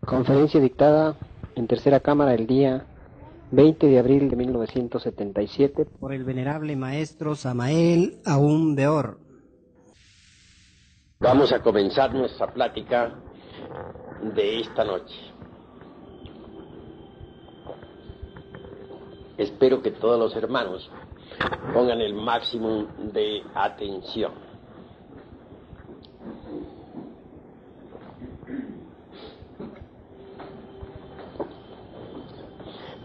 Conferencia dictada en tercera cámara el día 20 de abril de 1977 por el venerable maestro Samael Aún Beor. Vamos a comenzar nuestra plática de esta noche. Espero que todos los hermanos pongan el máximo de atención.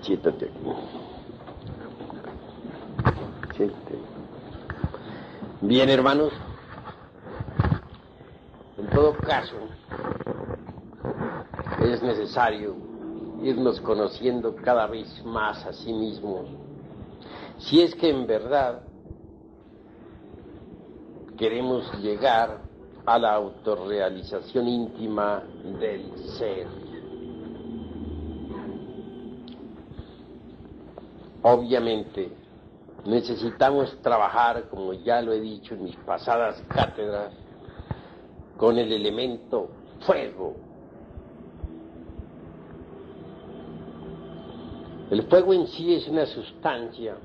Siéntate aquí. Siéntate. Bien, hermanos. En todo caso, es necesario irnos conociendo cada vez más a sí mismos, si es que en verdad queremos llegar a la autorrealización íntima del ser. Obviamente, necesitamos trabajar, como ya lo he dicho en mis pasadas cátedras, con el elemento fuego. El fuego en sí es una sustancia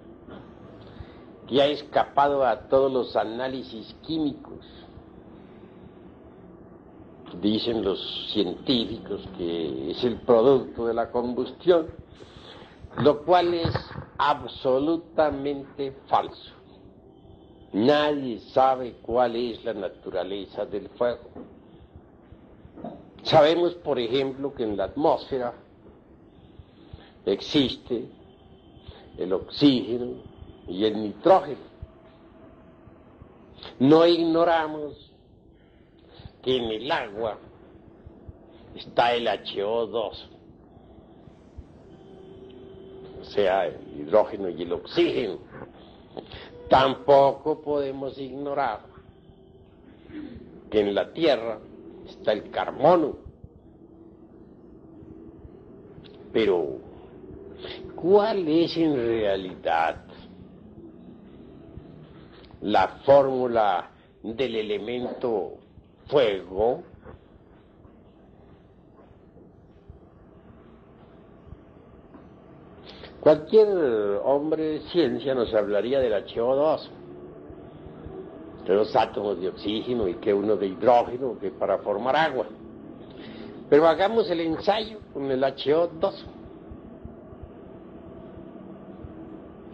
que ha escapado a todos los análisis químicos. Dicen los científicos que es el producto de la combustión, lo cual es absolutamente falso. Nadie sabe cuál es la naturaleza del fuego. Sabemos, por ejemplo, que en la atmósfera existe el oxígeno y el nitrógeno. No ignoramos que en el agua está el HO2, o sea, el hidrógeno y el oxígeno. Tampoco podemos ignorar que en la Tierra está el carbono. Pero, ¿cuál es en realidad la fórmula del elemento fuego? Cualquier hombre de ciencia nos hablaría del HO2, de los átomos de oxígeno y que uno de hidrógeno, que para formar agua. Pero hagamos el ensayo con el HO2.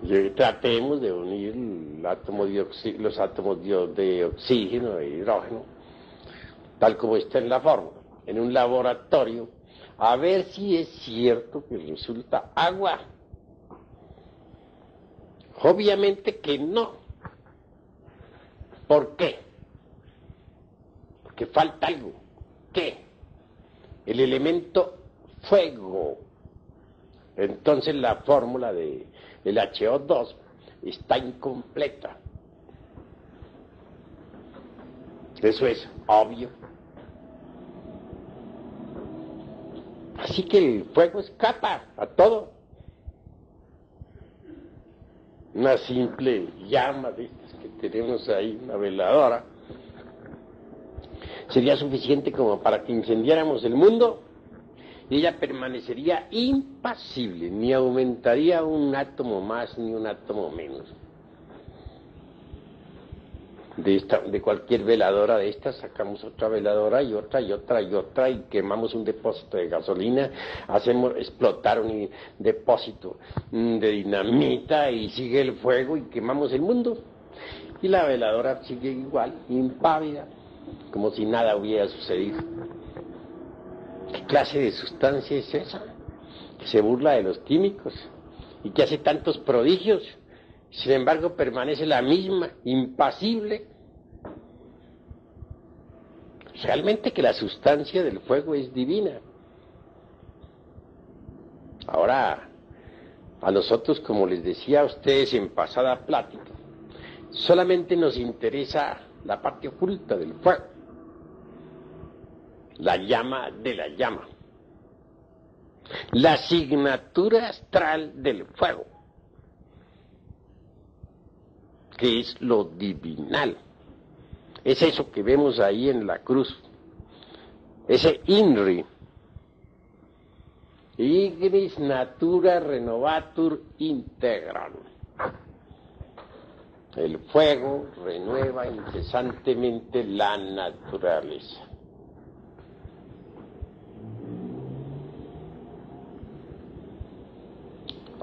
Y tratemos de unir los átomos de oxígeno e hidrógeno, tal como está en la fórmula, en un laboratorio, a ver si es cierto que resulta agua. Obviamente que no. ¿Por qué? Porque falta algo. ¿Qué? El elemento fuego. Entonces la fórmula del HO2 está incompleta. Eso es obvio. Así que el fuego escapa a todo. Una simple llama de estas que tenemos ahí, una veladora, sería suficiente como para que incendiáramos el mundo y ella permanecería impasible, ni aumentaría un átomo más ni un átomo menos. De cualquier veladora de estas sacamos otra veladora y otra y otra y otra y quemamos un depósito de gasolina, hacemos explotar un depósito de dinamita y sigue el fuego y quemamos el mundo. Y la veladora sigue igual, impávida, como si nada hubiera sucedido. ¿Qué clase de sustancia es esa? Que se burla de los químicos y que hace tantos prodigios. Sin embargo, permanece la misma, impasible. Realmente que la sustancia del fuego es divina. Ahora, a nosotros, como les decía a ustedes en pasada plática, solamente nos interesa la parte oculta del fuego, la llama de la llama, la asignatura astral del fuego, que es lo divinal. Es eso que vemos ahí en la cruz, ese INRI, Ignis natura renovatur integral. El fuego renueva incesantemente la naturaleza.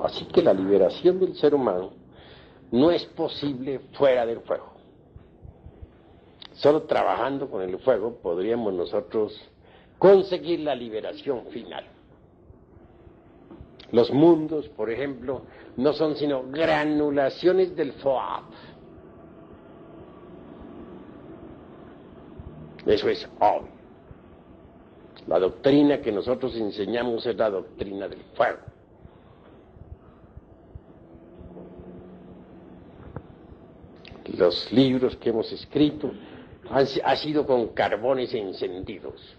Así que la liberación del ser humano no es posible fuera del fuego. Solo trabajando con el fuego podríamos nosotros conseguir la liberación final. Los mundos, por ejemplo, no son sino granulaciones del Foab. Eso es obvio. La doctrina que nosotros enseñamos es la doctrina del fuego. Los libros que hemos escrito han sido con carbones encendidos.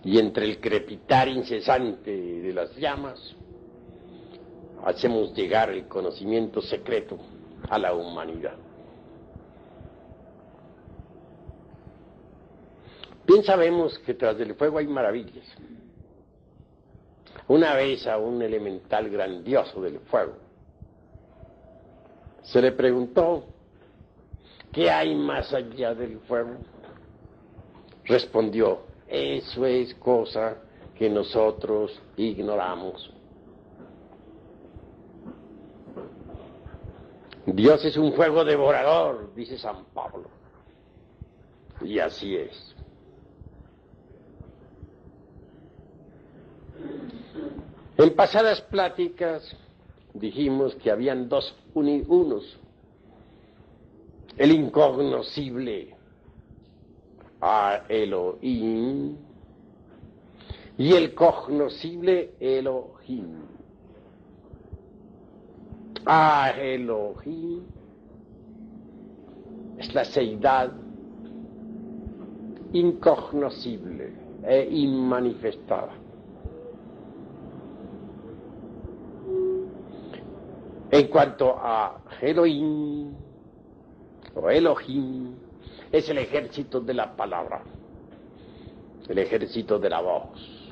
Y entre el crepitar incesante de las llamas, hacemos llegar el conocimiento secreto a la humanidad. Bien sabemos que tras del fuego hay maravillas. Una vez a un elemental grandioso del fuego se le preguntó, ¿qué hay más allá del fuego? Respondió, eso es cosa que nosotros ignoramos. Dios es un fuego devorador, dice San Pablo. Y así es. En pasadas pláticas dijimos que habían dos unos. El incognoscible a Elohim y el cognoscible Elohim. A Elohim es la seidad incognoscible e inmanifestada. En cuanto a Elohim o Elohim, es el ejército de la palabra, el ejército de la voz.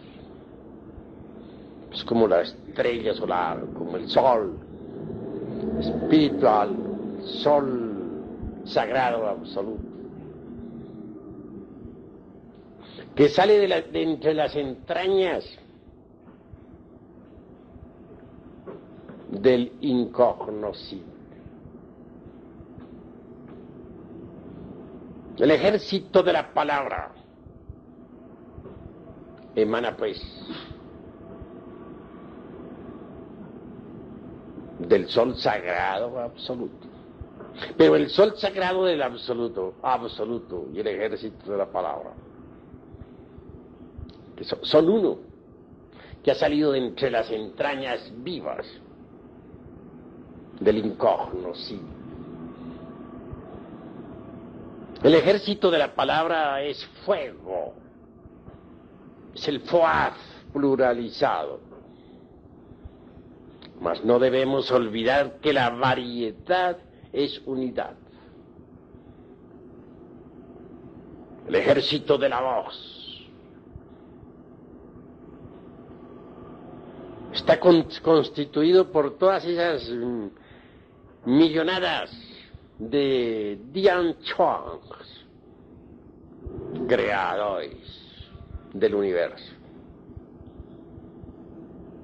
Es como la estrella solar, como el sol espiritual, sol sagrado absoluto, que sale de entre las entrañas del incognoscible. El ejército de la palabra emana pues del sol sagrado absoluto. Pero el sol sagrado del absoluto y el ejército de la palabra, que son uno, que ha salido de entre las entrañas vivas del incognoscible. El ejército de la palabra es fuego, es el foaz pluralizado. Mas no debemos olvidar que la variedad es unidad. El ejército de la voz está constituido por todas esas millonadas de Dian Chuangs, creadores del universo.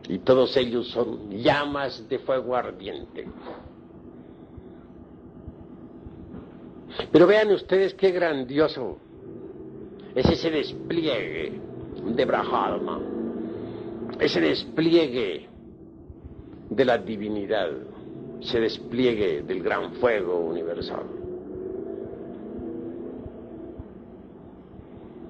Y todos ellos son llamas de fuego ardiente. Pero vean ustedes qué grandioso es ese despliegue de Brahma, ese despliegue de la divinidad, ese despliegue del gran fuego universal.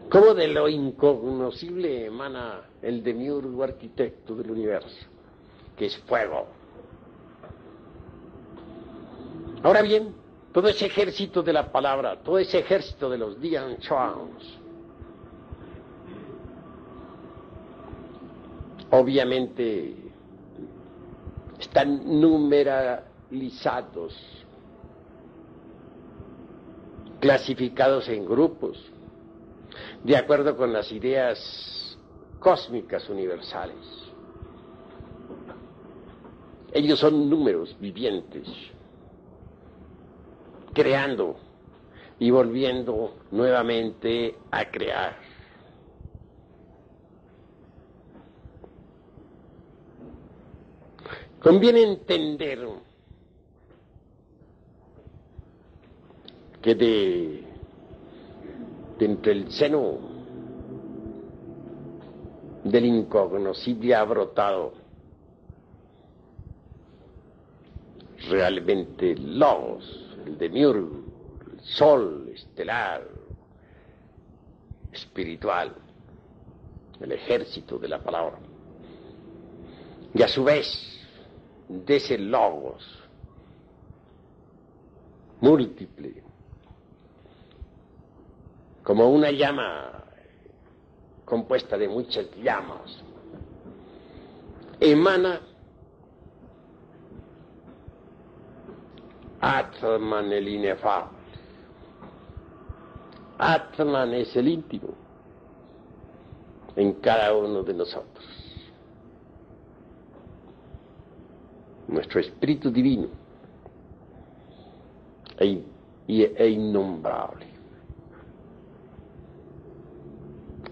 ¿Cómo de lo incognoscible emana el demiurgo arquitecto del universo, que es fuego? Ahora bien, todo ese ejército de la palabra, todo ese ejército de los Dian Chuangs, obviamente están numeralizados, clasificados en grupos, de acuerdo con las ideas cósmicas universales. Ellos son números vivientes, creando y volviendo nuevamente a crear. Conviene entender que de entre el seno del incognoscible ha brotado realmente el Logos, el demiurgo, el sol estelar, espiritual, el ejército de la palabra. Y a su vez, de ese Logos múltiple, como una llama compuesta de muchas llamas, emana Atman el inefable. Atman es el íntimo en cada uno de nosotros. Nuestro espíritu divino e innombrable.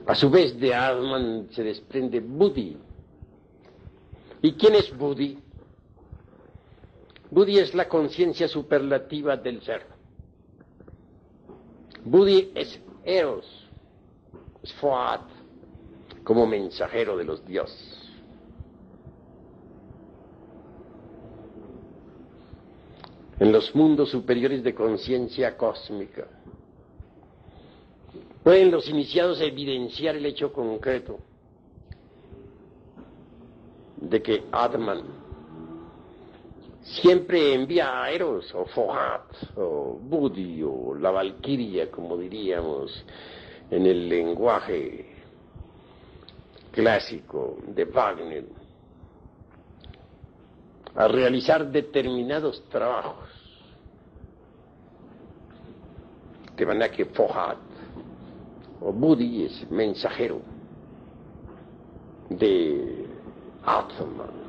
A su vez de Atman se desprende Buddhi. ¿Y quién es Buddhi? Buddhi es la conciencia superlativa del ser. Buddhi es Eros, es Foat, como mensajero de los dioses. En los mundos superiores de conciencia cósmica, pueden los iniciados evidenciar el hecho concreto de que Atman siempre envía a Eros, o Fohat, o Buddhi, o la Valquiria, como diríamos en el lenguaje clásico de Wagner, a realizar determinados trabajos. De manera que Fohat o Buddhi es mensajero de Atman.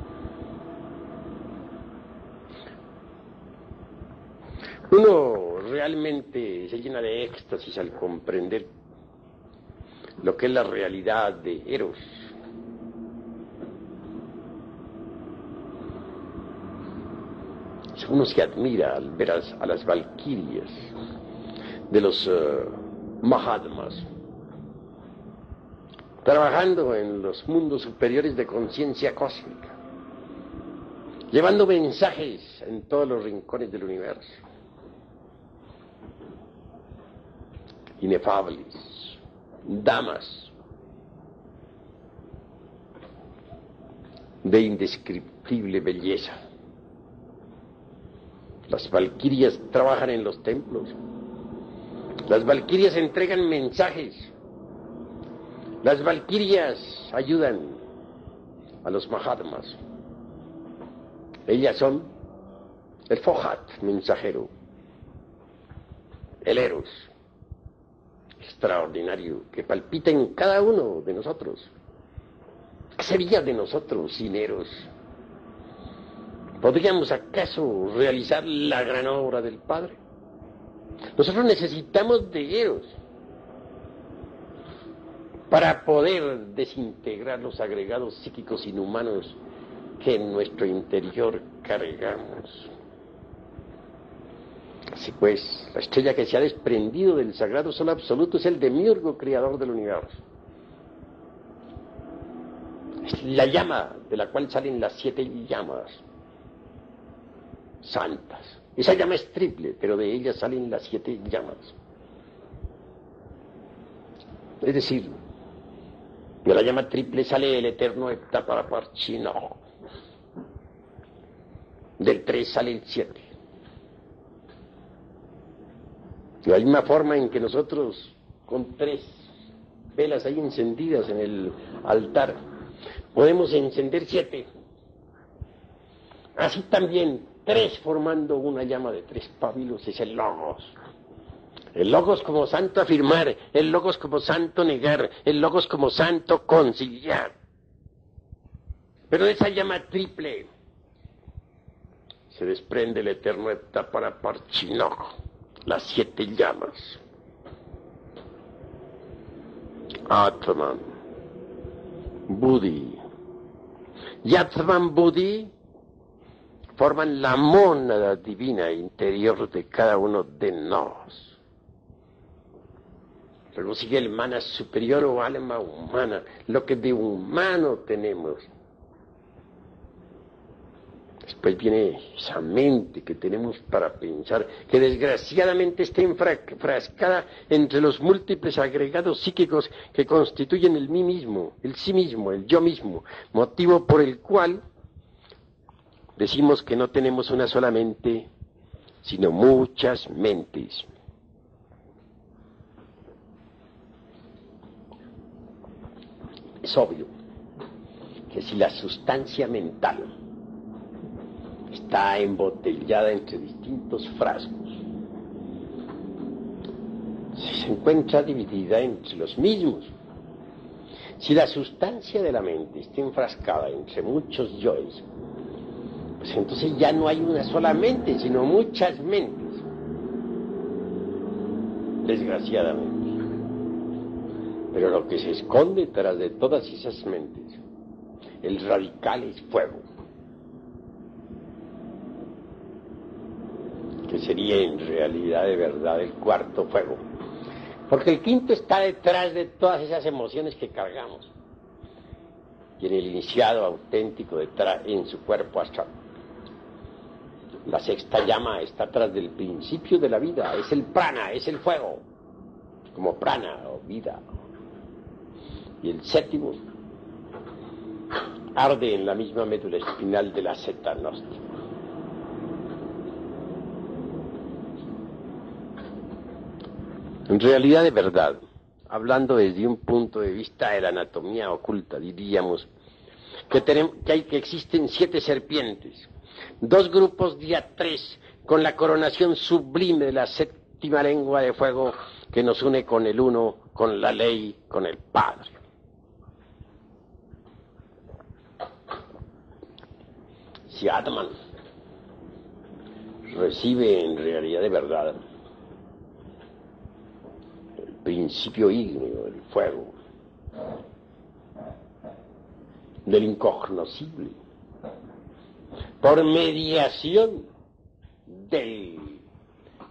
Uno realmente se llena de éxtasis al comprender lo que es la realidad de Eros. Uno se admira al ver a las valquirias de los Mahatmas trabajando en los mundos superiores de conciencia cósmica, llevando mensajes en todos los rincones del universo, inefables, damas de indescriptible belleza. Las valquirias trabajan en los templos. Las valquirias entregan mensajes. Las valquirias ayudan a los Mahatmas. Ellas son el Fohat, mensajero, el Eros, extraordinario, que palpita en cada uno de nosotros. ¿Qué sería de nosotros sin Eros? ¿Podríamos acaso realizar la gran obra del Padre? Nosotros necesitamos de Eros para poder desintegrar los agregados psíquicos inhumanos que en nuestro interior cargamos. Así pues, la estrella que se ha desprendido del sagrado sol absoluto es el demiurgo creador del universo. Es la llama de la cual salen las 7 llamas santas. Esa llama es triple, pero de ella salen las 7 llamas. Es decir, de la llama triple sale el eterno Heptaparaparchino. Del 3 sale el 7. De la misma forma en que nosotros, con 3 velas ahí encendidas en el altar, podemos encender 7. Así también 3 formando una llama de 3 pábilos es el Logos, El logos como santo afirmar, el logos como santo negar, el logos como santo conciliar. Pero de esa llama triple se desprende el eterno Heptapara Parchinoch, las 7 llamas. Atman, Buddhi y Atman Buddhi forman la mónada divina interior de cada uno de nosotros. Luego sigue el mana superior o alma humana, lo que de humano tenemos. Después viene esa mente que tenemos para pensar, que desgraciadamente está enfrascada entre los múltiples agregados psíquicos que constituyen el mí mismo, el sí mismo, el yo mismo, motivo por el cual decimos que no tenemos una sola mente, sino muchas mentes. Es obvio que si la sustancia mental está embotellada entre distintos frascos, si se encuentra dividida entre los mismos, si la sustancia de la mente está enfrascada entre muchos yoes, pues entonces ya no hay una sola mente, sino muchas mentes, desgraciadamente. Pero lo que se esconde tras de todas esas mentes, el radical es fuego, que sería en realidad de verdad el cuarto fuego, porque el quinto está detrás de todas esas emociones que cargamos, y en el iniciado auténtico detrás en su cuerpo astral. La sexta llama está atrás del principio de la vida, es el prana, es el fuego, como prana o vida. Y el séptimo arde en la misma médula espinal de la secta gnóstica. En realidad, de verdad, hablando desde un punto de vista de la anatomía oculta, diríamos que existen 7 serpientes, 2 grupos de A3 con la coronación sublime de la séptima lengua de fuego que nos une con el uno, con la ley, con el Padre. Si Atman recibe en realidad de verdad el principio ígneo del fuego, del incognoscible, por mediación del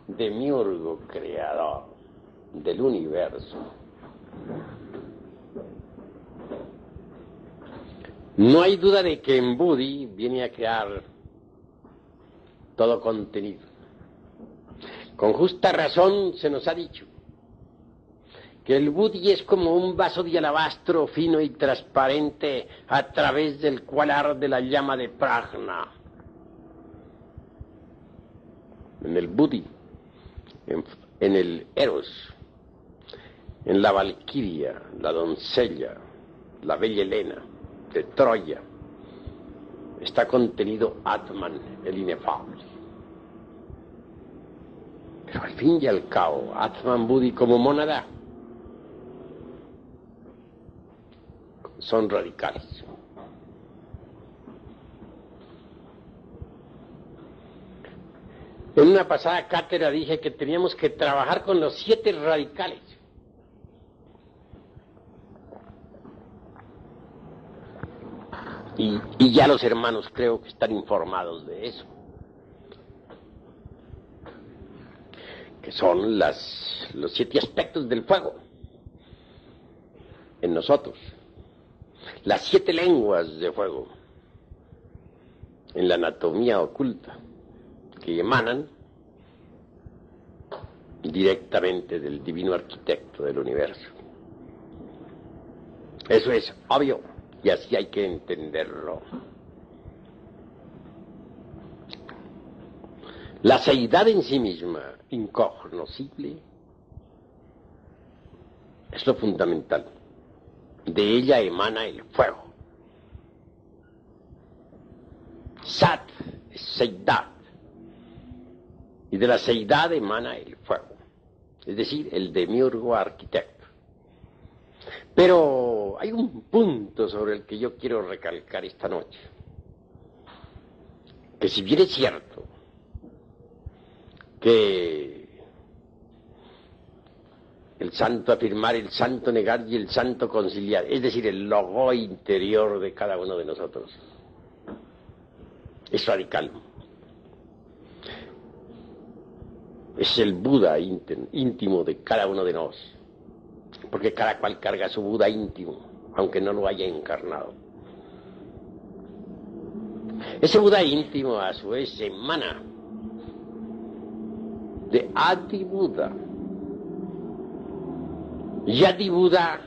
demiurgo creador del universo, no hay duda de que en Buddhi viene a crear todo contenido. Con justa razón se nos ha dicho que el Buddhi es como un vaso de alabastro fino y transparente a través del cual arde la llama de prajna. En el Buddhi, en el Eros, en la Valquiria, la doncella, la bella Helena de Troya, está contenido Atman, el inefable. Pero al fin y al cabo, Atman Buddhi como mónada son radicales. En una pasada cátedra dije que teníamos que trabajar con los 7 radicales. Y ya los hermanos creo que están informados de eso. Que son los 7 aspectos del fuego en nosotros. Las 7 lenguas de fuego en la anatomía oculta que emanan directamente del divino arquitecto del universo. Eso es obvio y así hay que entenderlo. La seidad en sí misma, incognoscible, es lo fundamental. De ella emana el fuego. Sat es seidad. Y de la seidad emana el fuego. es decir, el demiurgo arquitecto. Pero hay un punto sobre el que yo quiero recalcar esta noche, que si bien es cierto que el santo afirmar, el santo negar y el santo conciliar, es decir, el logo interior de cada uno de nosotros, es radical. Es el Buda íntimo de cada uno de nosotros, porque cada cual carga su Buda íntimo, aunque no lo haya encarnado. Ese Buda íntimo, a su vez, emana de Adi Buda. Y Adi Buda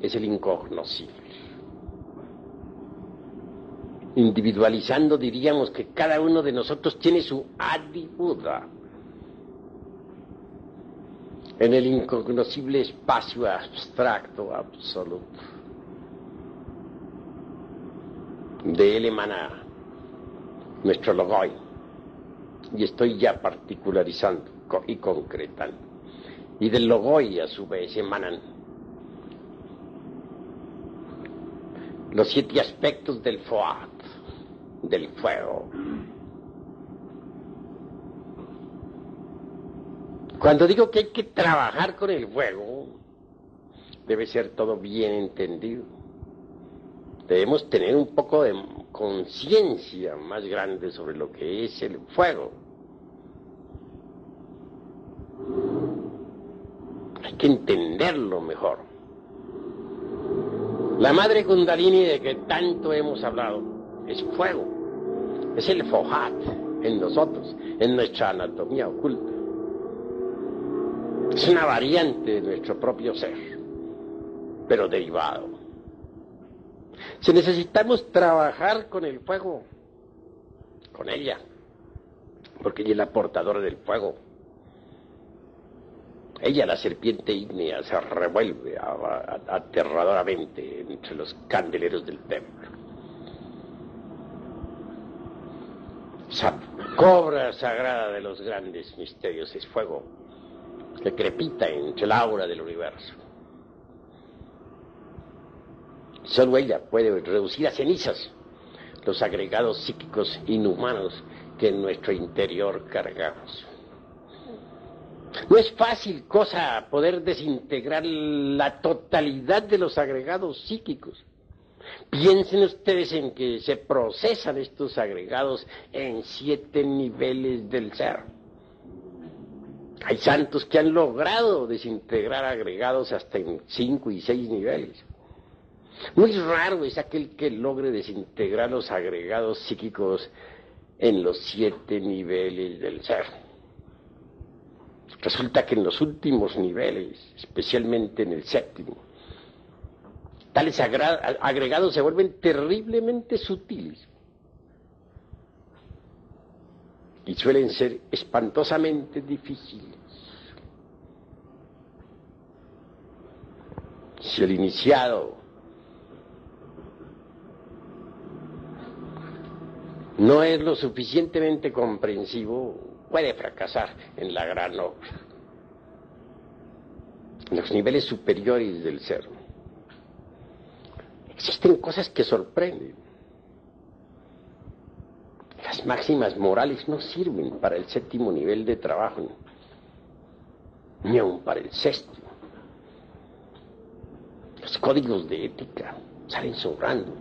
es el incognoscible. Individualizando, diríamos que cada uno de nosotros tiene su Adi Buda en el incognoscible espacio abstracto absoluto. De él emana nuestro logoi, y estoy ya particularizando y concretando. Y del logoi a su vez emanan los 7 aspectos del Foat, del fuego. Cuando digo que hay que trabajar con el fuego, debe ser todo bien entendido. Debemos tener un poco de conciencia más grande sobre lo que es el fuego. Hay que entenderlo mejor. La madre Kundalini de que tanto hemos hablado es fuego. Es el Fohat en nosotros, en nuestra anatomía oculta. Es una variante de nuestro propio ser, pero derivado. Si necesitamos trabajar con el fuego, con ella, porque ella es la portadora del fuego. Ella, la serpiente ígnea, se revuelve aterradoramente entre los candeleros del templo. Esa cobra sagrada de los grandes misterios es fuego, que crepita entre el aura del universo. Solo ella puede reducir a cenizas los agregados psíquicos inhumanos que en nuestro interior cargamos. No es fácil cosa poder desintegrar la totalidad de los agregados psíquicos. Piensen ustedes en que se procesan estos agregados en 7 niveles del ser. Hay santos que han logrado desintegrar agregados hasta en 5 y 6 niveles. Muy raro es aquel que logre desintegrar los agregados psíquicos en los 7 niveles del ser. Resulta que en los últimos niveles, especialmente en el 7º, tales agregados se vuelven terriblemente sutiles y suelen ser espantosamente difíciles. Si el iniciado no es lo suficientemente comprensivo, puede fracasar en la gran obra. En los niveles superiores del ser existen cosas que sorprenden. Las máximas morales no sirven para el 7º nivel de trabajo, ni aun para el 6º. Los códigos de ética salen sobrando.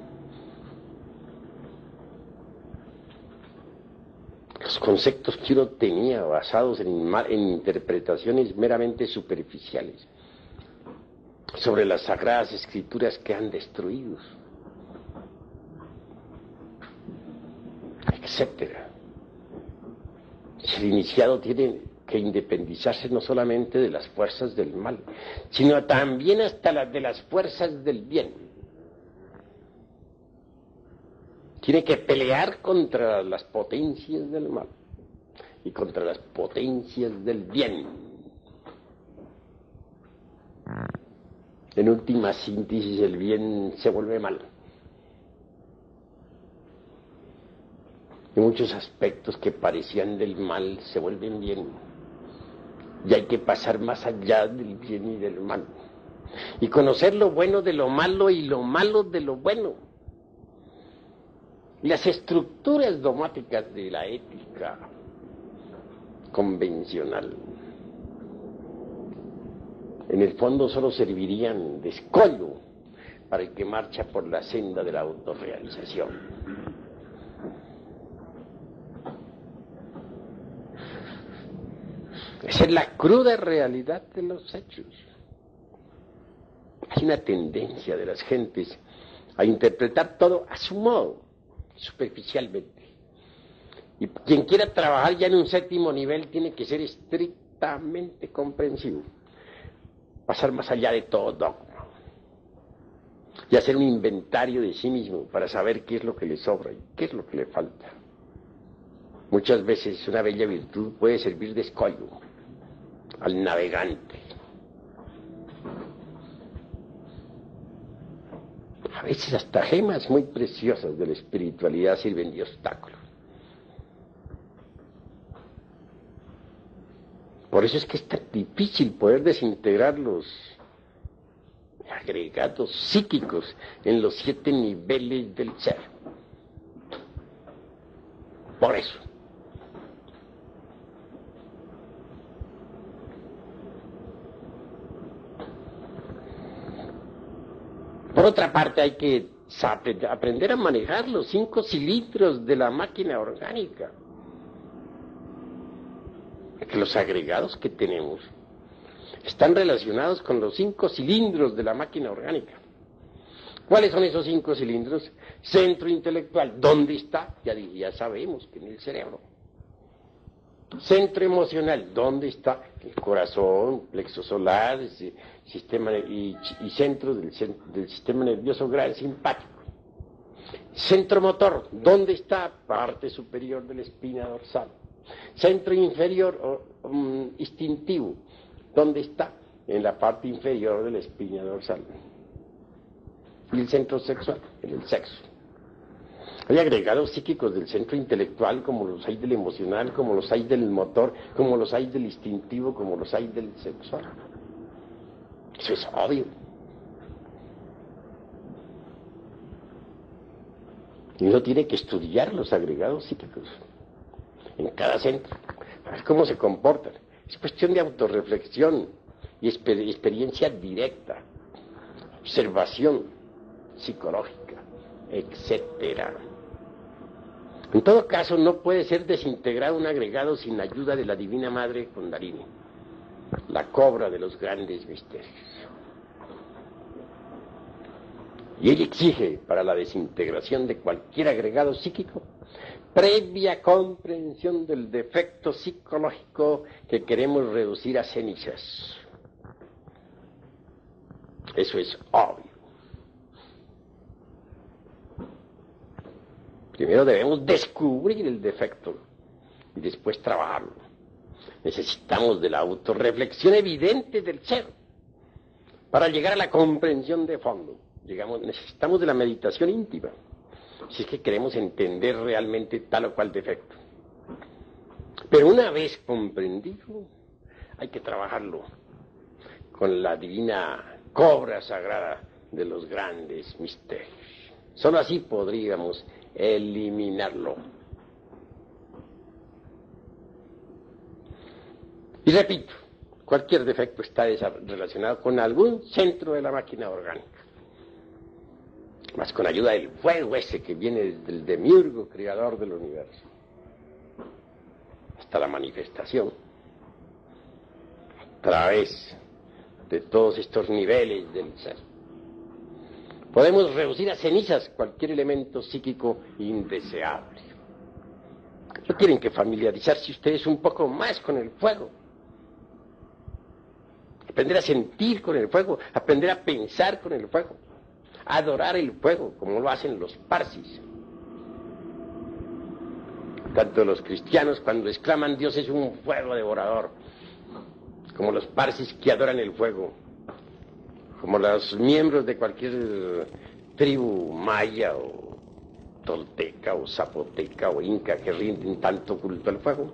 Los conceptos que uno tenía basados en interpretaciones meramente superficiales sobre las sagradas escrituras quedan destruidos, etcétera. El iniciado tiene que independizarse no solamente de las fuerzas del mal, sino también hasta de las fuerzas del bien. Tiene que pelear contra las potencias del mal y contra las potencias del bien. En última síntesis, el bien se vuelve mal. Y muchos aspectos que parecían del mal se vuelven bien. Y hay que pasar más allá del bien y del mal. Y conocer lo bueno de lo malo y lo malo de lo bueno. Las estructuras dogmáticas de la ética convencional, en el fondo solo servirían de escollo para el que marcha por la senda de la autorrealización. Esa es la cruda realidad de los hechos. Hay una tendencia de las gentes a interpretar todo a su modo, superficialmente. Y quien quiera trabajar ya en un séptimo nivel tiene que ser estrictamente comprensivo, pasar más allá de todo dogma y hacer un inventario de sí mismo para saber qué es lo que le sobra y qué es lo que le falta. Muchas veces una bella virtud puede servir de escollo al navegante. A veces hasta gemas muy preciosas de la espiritualidad sirven de obstáculo. Por eso es que es tan difícil poder desintegrar los agregados psíquicos en los 7 niveles del ser. Por eso. Por otra parte, hay que aprender a manejar los 5 cilindros de la máquina orgánica. Que los agregados que tenemos están relacionados con los 5 cilindros de la máquina orgánica. ¿Cuáles son esos 5 cilindros? Centro intelectual, ¿dónde está? Ya sabemos que en el cerebro. Centro emocional, ¿dónde está? El corazón, plexo solar, sistema y centro del sistema nervioso gran simpático. Centro motor, ¿dónde está? Parte superior de la espina dorsal. Centro inferior instintivo, ¿dónde está? En la parte inferior de la espina dorsal. Y el centro sexual, en el sexo. Hay agregados psíquicos del centro intelectual, como los hay del emocional, como los hay del motor, como los hay del instintivo, como los hay del sexual. Eso es obvio. Y uno tiene que estudiar los agregados psíquicos en cada centro, a ver cómo se comportan. Es cuestión de autorreflexión y experiencia directa, observación psicológica, etcétera. En todo caso, no puede ser desintegrado un agregado sin ayuda de la Divina Madre Kundalini, la cobra de los grandes misterios. Y ella exige, para la desintegración de cualquier agregado psíquico, previa comprensión del defecto psicológico que queremos reducir a cenizas. Eso es obvio. Primero debemos descubrir el defecto y después trabajarlo. Necesitamos de la autorreflexión evidente del ser para llegar a la comprensión de fondo. Necesitamos de la meditación íntima, si es que queremos entender realmente tal o cual defecto. Pero una vez comprendido, hay que trabajarlo con la divina cobra sagrada de los grandes misterios. Solo así podríamos eliminarlo. Y repito, cualquier defecto está relacionado con algún centro de la máquina orgánica. Más con ayuda del fuego ese que viene desde el demiurgo creador del universo hasta la manifestación, a través de todos estos niveles del ser. Podemos reducir a cenizas cualquier elemento psíquico indeseable. No tienen que familiarizarse ustedes un poco más con el fuego. Aprender a sentir con el fuego, aprender a pensar con el fuego. Adorar el fuego, como lo hacen los parsis. Tanto los cristianos cuando exclaman Dios es un fuego devorador, como los parsis que adoran el fuego, como los miembros de cualquier tribu maya o tolteca o zapoteca o inca que rinden tanto culto al fuego.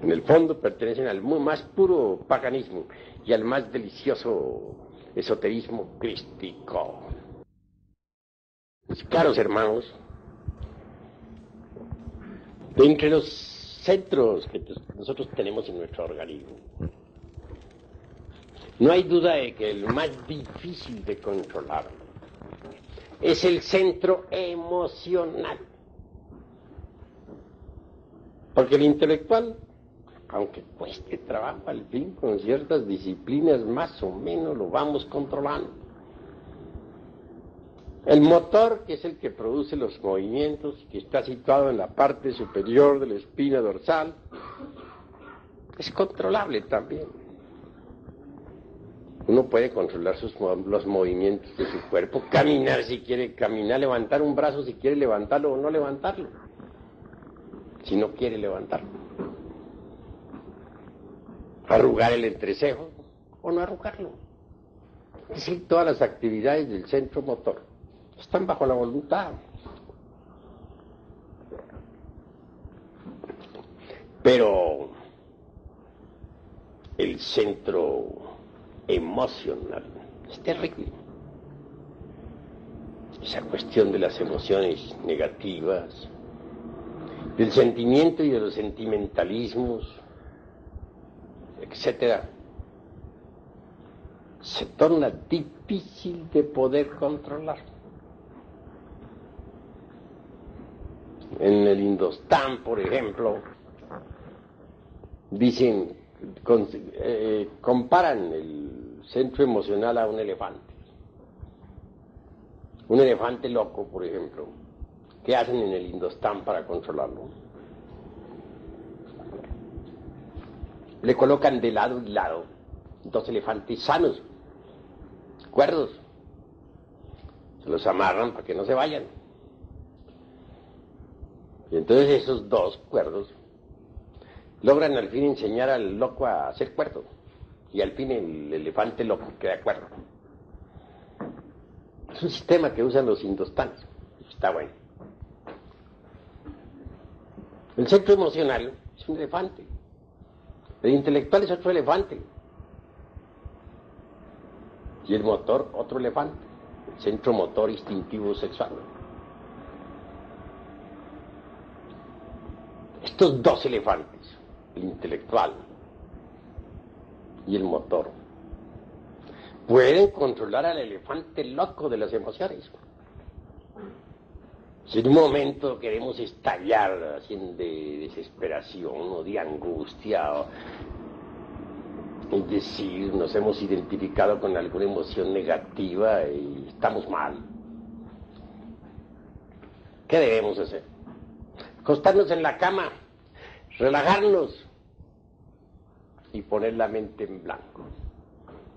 En el fondo pertenecen al más puro paganismo y al más delicioso esoterismo crístico. Mis caros hermanos, de entre los centros que nosotros tenemos en nuestro organismo, no hay duda de que el más difícil de controlar es el centro emocional. Porque el intelectual, aunque cueste trabajo, al fin con ciertas disciplinas más o menos lo vamos controlando. El motor, que es el que produce los movimientos, que está situado en la parte superior de la espina dorsal, es controlable también. Uno puede controlar los movimientos de su cuerpo, caminar si quiere caminar, levantar un brazo si quiere levantarlo o no levantarlo, si no quiere levantarlo. Arrugar el entrecejo o no arrugarlo. Es decir, todas las actividades del centro motor están bajo la voluntad. Pero el centro emocional es terrible. Esa cuestión de las emociones negativas, del sentimiento y de los sentimentalismos, etcétera, se torna difícil de poder controlar. En el Indostán, por ejemplo, dicen, comparan el centro emocional a un elefante. Un elefante loco, por ejemplo, ¿qué hacen en el Indostán para controlarlo? Le colocan de lado y lado dos elefantes sanos, cuerdos. Se los amarran para que no se vayan. Y entonces esos dos cuerdos logran al fin enseñar al loco a ser cuerdo. Y al fin el elefante loco queda cuerdo. Es un sistema que usan los indostanes. Está bueno. El centro emocional es un elefante. El intelectual es otro elefante. Y el motor, otro elefante. El centro motor instintivo sexual. Estos dos elefantes, el intelectual y el motor, pueden controlar al elefante loco de las emociones. Si en un momento queremos estallar así de desesperación o de angustia, es decir, nos hemos identificado con alguna emoción negativa y estamos mal, ¿qué debemos hacer? Acostarnos en la cama, relajarnos y poner la mente en blanco.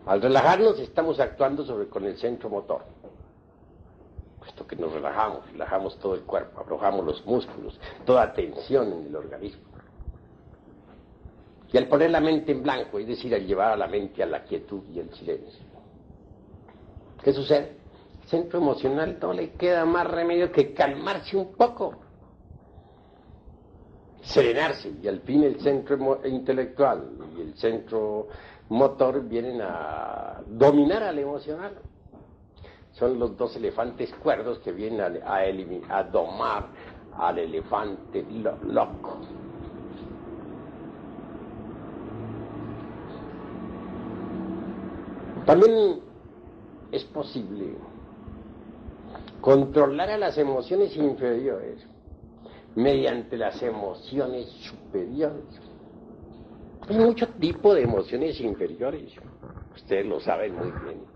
Al relajarnos estamos actuando con el centro motor. Puesto que nos relajamos todo el cuerpo, aflojamos los músculos, toda tensión en el organismo. Y al poner la mente en blanco, es decir, al llevar a la mente a la quietud y el silencio, ¿qué sucede? El centro emocional no le queda más remedio que calmarse un poco, serenarse, y al fin el centro intelectual y el centro motor vienen a dominar al emocional. Son los dos elefantes cuerdos que vienen a domar al elefante loco. También es posible controlar a las emociones inferiores mediante las emociones superiores. Hay mucho tipo de emociones inferiores, ustedes lo saben muy bien.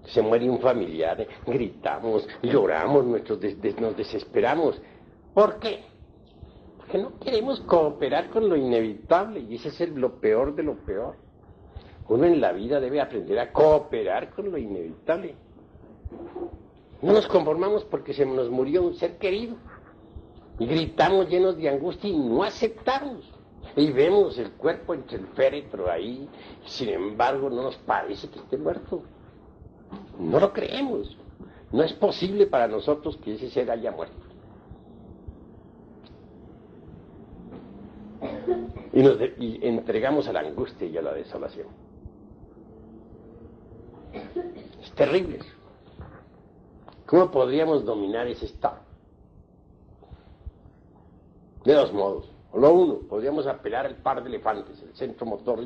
Se muere un familiar, gritamos, lloramos, nos desesperamos. ¿Por qué? Porque no queremos cooperar con lo inevitable, y ese es lo peor de lo peor. Uno en la vida debe aprender a cooperar con lo inevitable. No nos conformamos porque se nos murió un ser querido. Y gritamos llenos de angustia y no aceptamos. Y vemos el cuerpo entre el féretro ahí, sin embargo no nos parece que esté muerto. No lo creemos. No es posible para nosotros que ese ser haya muerto. Y entregamos a la angustia y a la desolación. Es terrible eso. ¿Cómo podríamos dominar ese estado? De dos modos. O lo uno, podríamos apelar al par de elefantes, el centro motor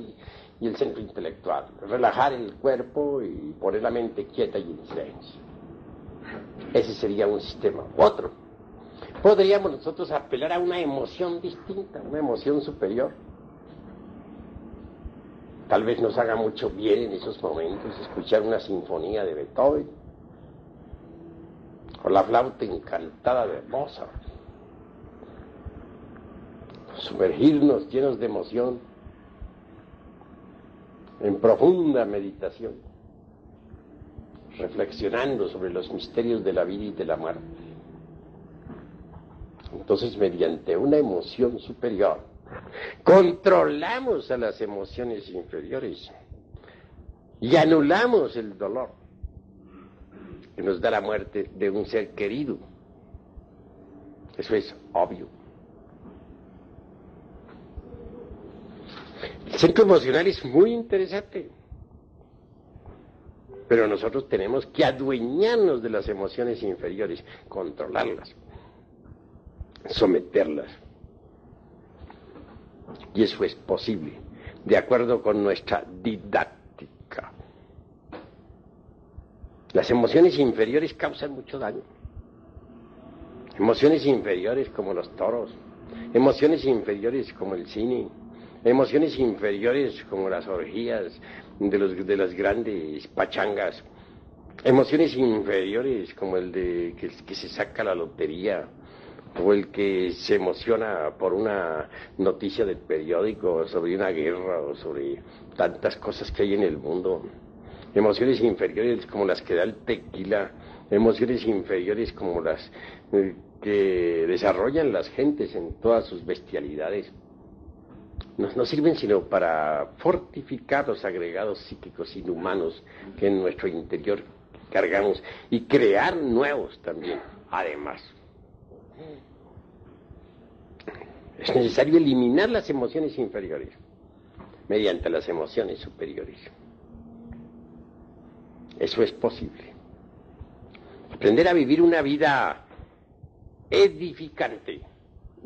y el centro intelectual. Relajar el cuerpo y poner la mente quieta y en silencio. Ese sería un sistema. Otro, podríamos nosotros apelar a una emoción distinta, una emoción superior. Tal vez nos haga mucho bien en esos momentos escuchar una sinfonía de Beethoven o la flauta encantada de Mozart. Sumergirnos llenos de emoción en profunda meditación, reflexionando sobre los misterios de la vida y de la muerte. Entonces, mediante una emoción superior, controlamos a las emociones inferiores y anulamos el dolor que nos da la muerte de un ser querido. Eso es obvio. El centro emocional es muy interesante, pero nosotros tenemos que adueñarnos de las emociones inferiores, controlarlas, someterlas. Y eso es posible, de acuerdo con nuestra didáctica. Las emociones inferiores causan mucho daño. Emociones inferiores como los toros, emociones inferiores como el cine, emociones inferiores como las orgías de las grandes pachangas, emociones inferiores como el de que se saca la lotería, o el que se emociona por una noticia del periódico sobre una guerra o sobre tantas cosas que hay en el mundo. Emociones inferiores como las que da el tequila, emociones inferiores como las que desarrollan las gentes en todas sus bestialidades. No sirven sino para fortificar los agregados psíquicos inhumanos que en nuestro interior cargamos y crear nuevos también, además. Es necesario eliminar las emociones inferiores mediante las emociones superiores. Eso es posible. Aprender a vivir una vida edificante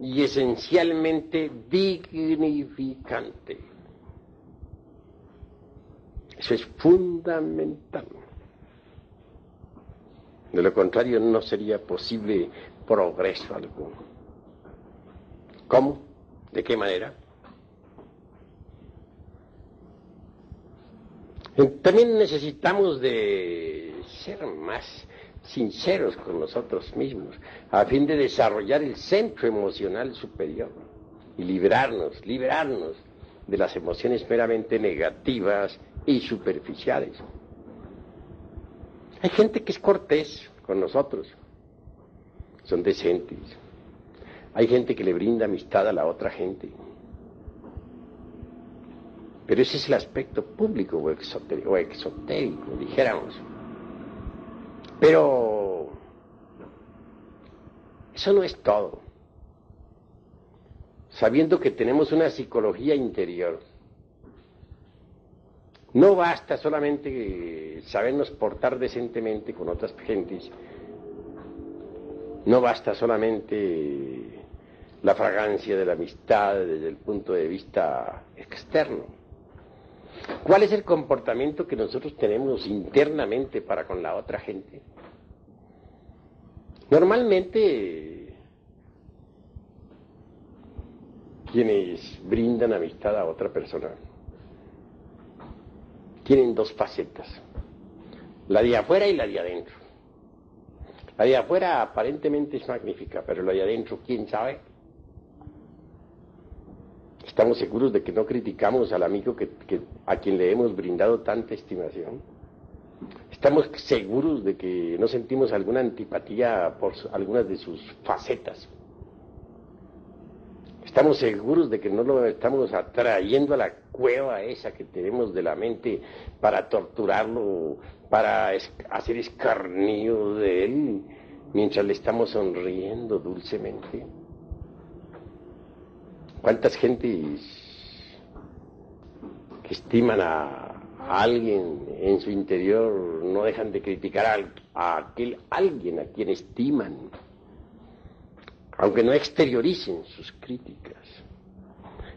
y esencialmente dignificante. Eso es fundamental. De lo contrario, no sería posible progreso alguno. ¿Cómo? ¿De qué manera? También necesitamos de ser más sinceros con nosotros mismos, a fin de desarrollar el centro emocional superior y liberarnos de las emociones meramente negativas y superficiales. Hay gente que es cortés con nosotros, son decentes. Hay gente que le brinda amistad a la otra gente. Pero ese es el aspecto público o exotérico, dijéramos. Pero eso no es todo. Sabiendo que tenemos una psicología interior, no basta solamente sabernos portar decentemente con otras gentes, no basta solamente la fragancia de la amistad desde el punto de vista externo. ¿Cuál es el comportamiento que nosotros tenemos internamente para con la otra gente? Normalmente, quienes brindan amistad a otra persona tienen dos facetas, la de afuera y la de adentro. La de afuera aparentemente es magnífica, pero la de adentro, ¿quién sabe? ¿Estamos seguros de que no criticamos al amigo a quien le hemos brindado tanta estimación? ¿Estamos seguros de que no sentimos alguna antipatía por algunas de sus facetas? Estamos seguros de que no lo estamos atrayendo a la cueva esa que tenemos de la mente para torturarlo, para hacer escarnio de él, mientras le estamos sonriendo dulcemente. ¿Cuántas gentes que estiman a alguien en su interior no dejan de criticar a aquel alguien a quien estiman, aunque no exterioricen sus críticas,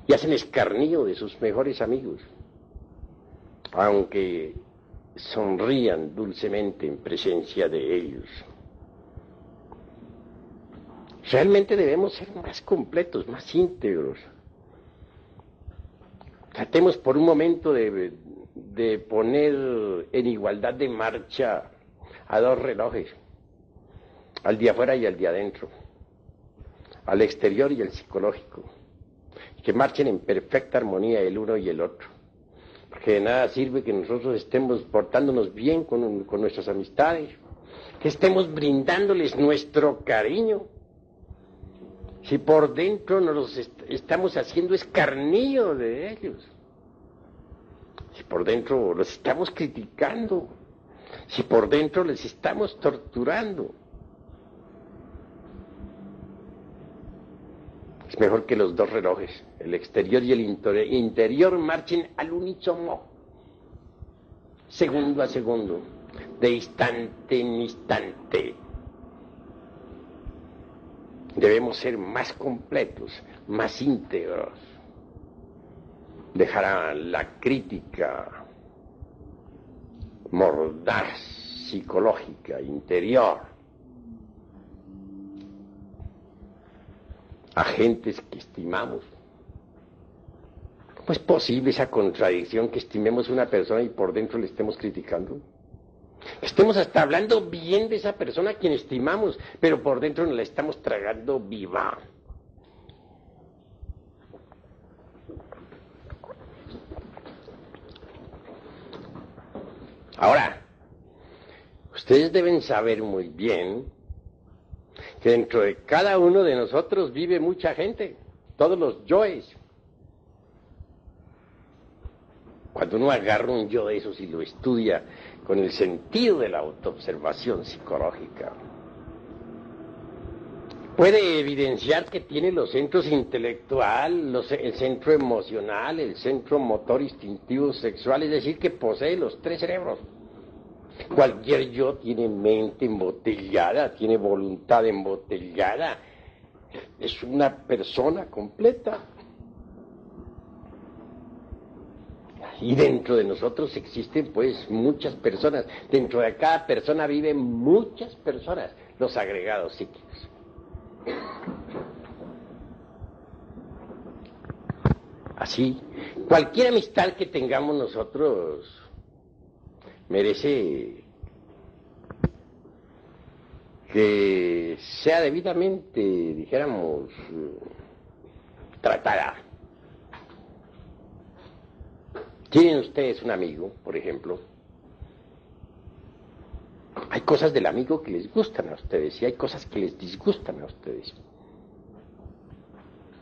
y hacen escarnio de sus mejores amigos, aunque sonrían dulcemente en presencia de ellos? Realmente debemos ser más completos, más íntegros. Tratemos por un momento de poner en igualdad de marcha a dos relojes, al de afuera y al de adentro, al exterior y al psicológico, que marchen en perfecta armonía el uno y el otro, porque de nada sirve que nosotros estemos portándonos bien con nuestras amistades, que estemos brindándoles nuestro cariño, si por dentro nos estamos haciendo escarnio de ellos, si por dentro los estamos criticando, si por dentro les estamos torturando. Es mejor que los dos relojes, el exterior y el interior, marchen al unísono, segundo a segundo, de instante en instante. Debemos ser más completos, más íntegros. Dejar a la crítica mordaz, psicológica, interior, a gentes que estimamos. ¿Cómo es posible esa contradicción que estimemos una persona y por dentro le estemos criticando? Estemos hasta hablando bien de esa persona a quien estimamos, pero por dentro nos la estamos tragando viva. Ahora, ustedes deben saber muy bien que dentro de cada uno de nosotros vive mucha gente, todos los yoes. Cuando uno agarra un yo de esos y lo estudia con el sentido de la autoobservación psicológica, puede evidenciar que tiene los centros intelectual, el centro emocional, el centro motor instintivo sexual, es decir, que posee los tres cerebros. Cualquier yo tiene mente embotellada, tiene voluntad embotellada, es una persona completa. Y dentro de nosotros existen pues muchas personas, dentro de cada persona viven muchas personas, los agregados psíquicos. Así, cualquier amistad que tengamos nosotros merece que sea debidamente, dijéramos, tratada. ¿Tienen ustedes un amigo, por ejemplo? Hay cosas del amigo que les gustan a ustedes y hay cosas que les disgustan a ustedes.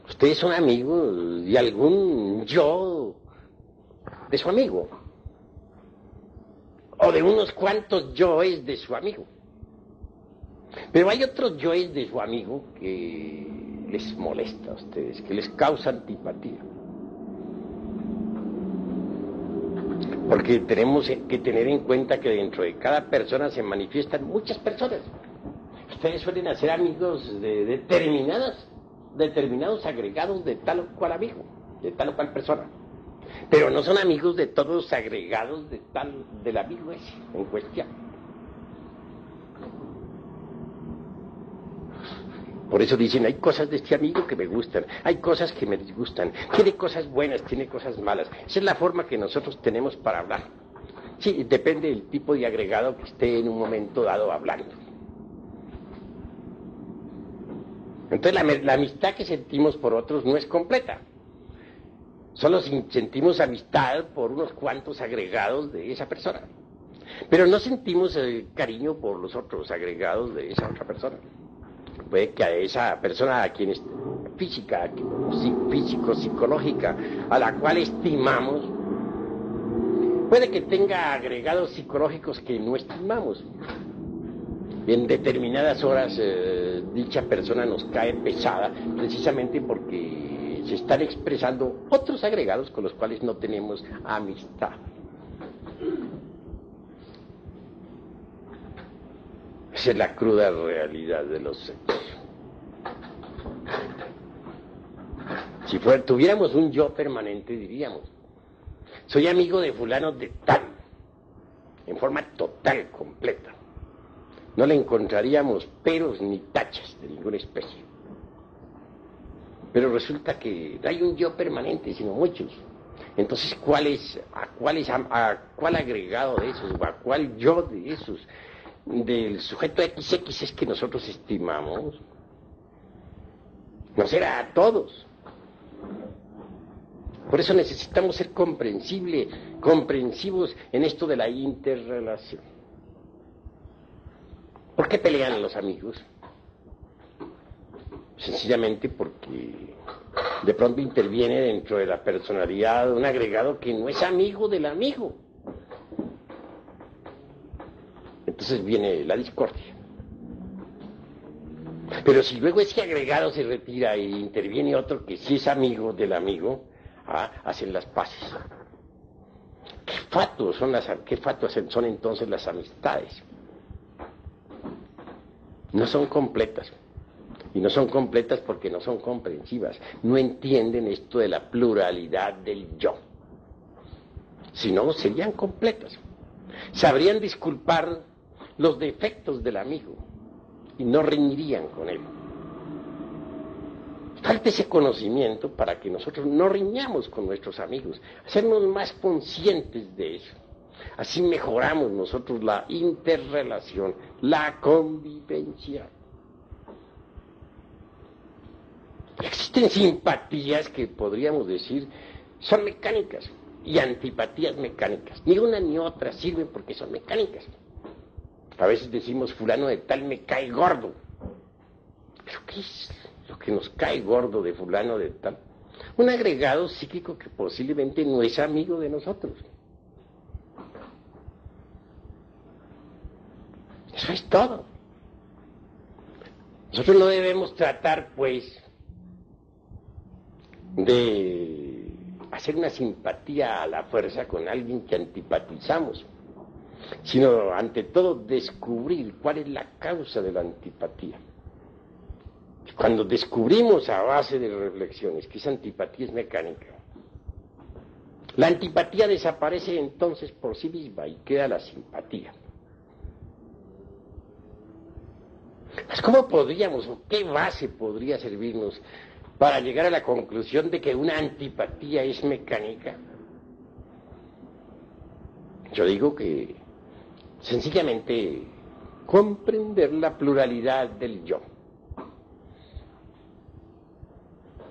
Ustedes son amigos de algún yo de su amigo, o de unos cuantos yoes de su amigo. Pero hay otros yoes de su amigo que les molesta a ustedes, que les causa antipatía. Porque tenemos que tener en cuenta que dentro de cada persona se manifiestan muchas personas. Ustedes suelen hacer amigos de determinados agregados de tal o cual amigo, de tal o cual persona. Pero no son amigos de todos los agregados del amigo ese en cuestión. Por eso dicen, hay cosas de este amigo que me gustan, hay cosas que me disgustan, tiene cosas buenas, tiene cosas malas. Esa es la forma que nosotros tenemos para hablar. Sí, depende del tipo de agregado que esté en un momento dado hablando. Entonces la amistad que sentimos por otros no es completa. Solo sentimos amistad por unos cuantos agregados de esa persona. Pero no sentimos cariño por los otros agregados de esa otra persona. Puede que a esa persona a quien física, físico-psicológica, a la cual estimamos, puede que tenga agregados psicológicos que no estimamos. En determinadas horas dicha persona nos cae pesada, precisamente porque se están expresando otros agregados con los cuales no tenemos amistad. Esa es la cruda realidad de los sexos. Si tuviéramos un yo permanente, diríamos, soy amigo de fulano de tal, en forma total, completa. No le encontraríamos peros ni tachas de ninguna especie. Pero resulta que no hay un yo permanente, sino muchos. Entonces, a cuál agregado de esos, o a cuál yo de esos, del sujeto XX es que nosotros estimamos? No será a todos. Por eso necesitamos ser comprensivos en esto de la interrelación. ¿Por qué pelean los amigos? Sencillamente porque de pronto interviene dentro de la personalidad un agregado que no es amigo del amigo. Entonces viene la discordia. Pero si luego ese agregado se retira e interviene otro que sí es amigo del amigo, hacen las paces. ¿Qué fatuos son entonces las amistades? No son completas. Y no son completas porque no son comprensivas. No entienden esto de la pluralidad del yo. Si no, serían completas. Sabrían disculpar los defectos del amigo y no riñirían con él. Falta ese conocimiento para que nosotros no riñamos con nuestros amigos, hacernos más conscientes de eso. Así mejoramos nosotros la interrelación, la convivencia. Existen simpatías que podríamos decir son mecánicas y antipatías mecánicas. Ni una ni otra sirven porque son mecánicas. A veces decimos fulano de tal me cae gordo. ¿Pero qué es lo que nos cae gordo de fulano de tal? Un agregado psíquico que posiblemente no es amigo de nosotros. Eso es todo. Nosotros no debemos tratar, pues, de hacer una simpatía a la fuerza con alguien que antipatizamos, sino, ante todo, descubrir cuál es la causa de la antipatía. Cuando descubrimos a base de reflexiones que esa antipatía es mecánica, la antipatía desaparece entonces por sí misma y queda la simpatía. Pues, ¿cómo podríamos, o qué base podría servirnos para llegar a la conclusión de que una antipatía es mecánica? Yo digo que sencillamente comprender la pluralidad del yo.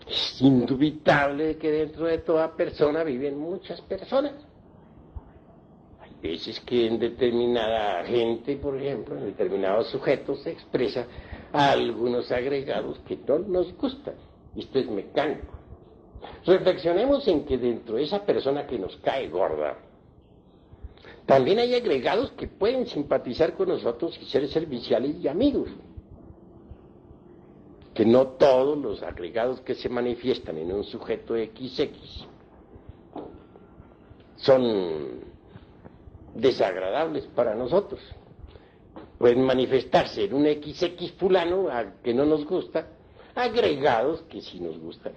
Es indubitable que dentro de toda persona viven muchas personas. Hay veces que en determinada gente, por ejemplo, en determinados sujetos se expresa algunos agregados que no nos gustan. Esto es mecánico. Reflexionemos en que dentro de esa persona que nos cae gorda, también hay agregados que pueden simpatizar con nosotros y ser serviciales y amigos. Que no todos los agregados que se manifiestan en un sujeto XX son desagradables para nosotros. Pueden manifestarse en un XX fulano que no nos gusta, agregados que sí nos gustan.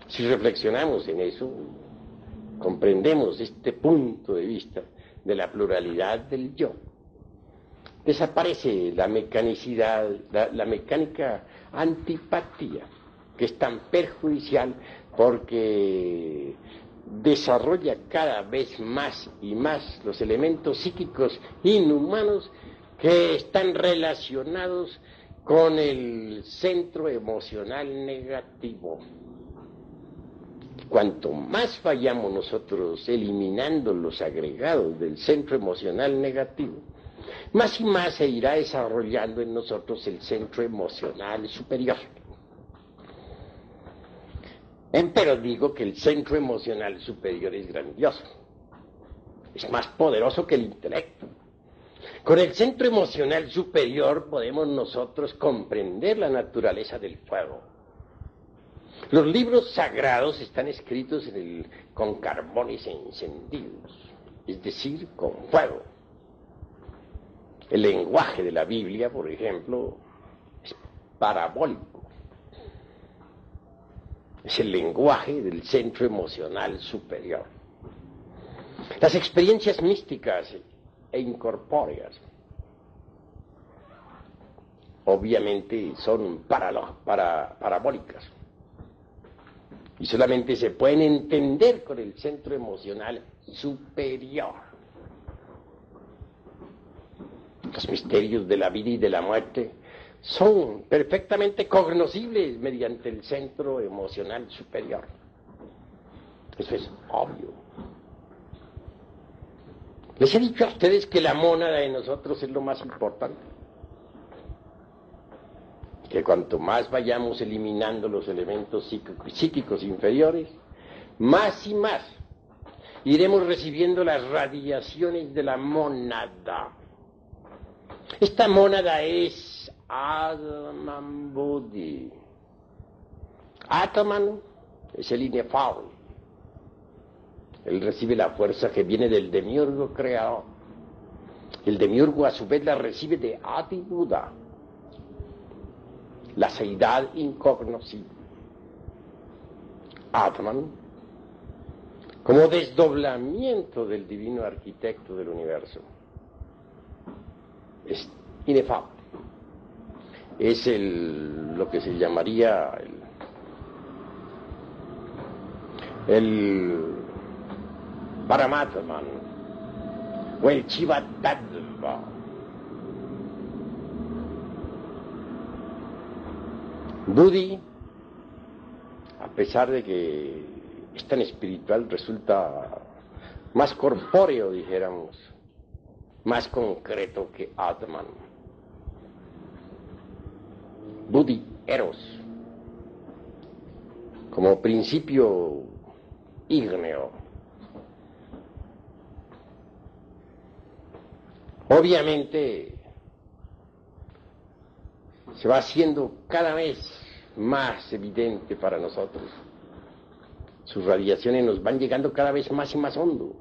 Si reflexionamos en eso, comprendemos este punto de vista de la pluralidad del yo. Desaparece la mecanicidad, la mecánica antipatía, que es tan perjudicial porque desarrolla cada vez más y más los elementos psíquicos inhumanos que están relacionados con el centro emocional negativo. Cuanto más fallamos nosotros eliminando los agregados del centro emocional negativo, más y más se irá desarrollando en nosotros el centro emocional superior. Pero digo que el centro emocional superior es grandioso. Es más poderoso que el intelecto. Con el centro emocional superior podemos nosotros comprender la naturaleza del fuego. Los libros sagrados están escritos con carbones encendidos, es decir, con fuego. El lenguaje de la Biblia, por ejemplo, es parabólico. Es el lenguaje del centro emocional superior. Las experiencias místicas e incorpóreas obviamente son parabólicas y solamente se pueden entender con el centro emocional superior. Los misterios de la vida y de la muerte son perfectamente cognoscibles mediante el centro emocional superior. Eso es obvio. Les he dicho a ustedes que la mónada de nosotros es lo más importante. Que cuanto más vayamos eliminando los elementos psíquicos inferiores, más y más iremos recibiendo las radiaciones de la mónada. Esta mónada es Atman Buddhi. Atman es el inefable. Él recibe la fuerza que viene del demiurgo creador. El demiurgo a su vez la recibe de Adi Buddha, la seidad incognoscible. Atman, como desdoblamiento del divino arquitecto del universo, es inefable. Es lo que se llamaría el Paramatman o el Chivatadva. Buddhi, a pesar de que es tan espiritual, resulta más corpóreo, dijéramos, más concreto que Atman. Buddhi Eros, como principio ígneo. Obviamente se va haciendo cada vez más evidente para nosotros. Sus radiaciones nos van llegando cada vez más y más hondo,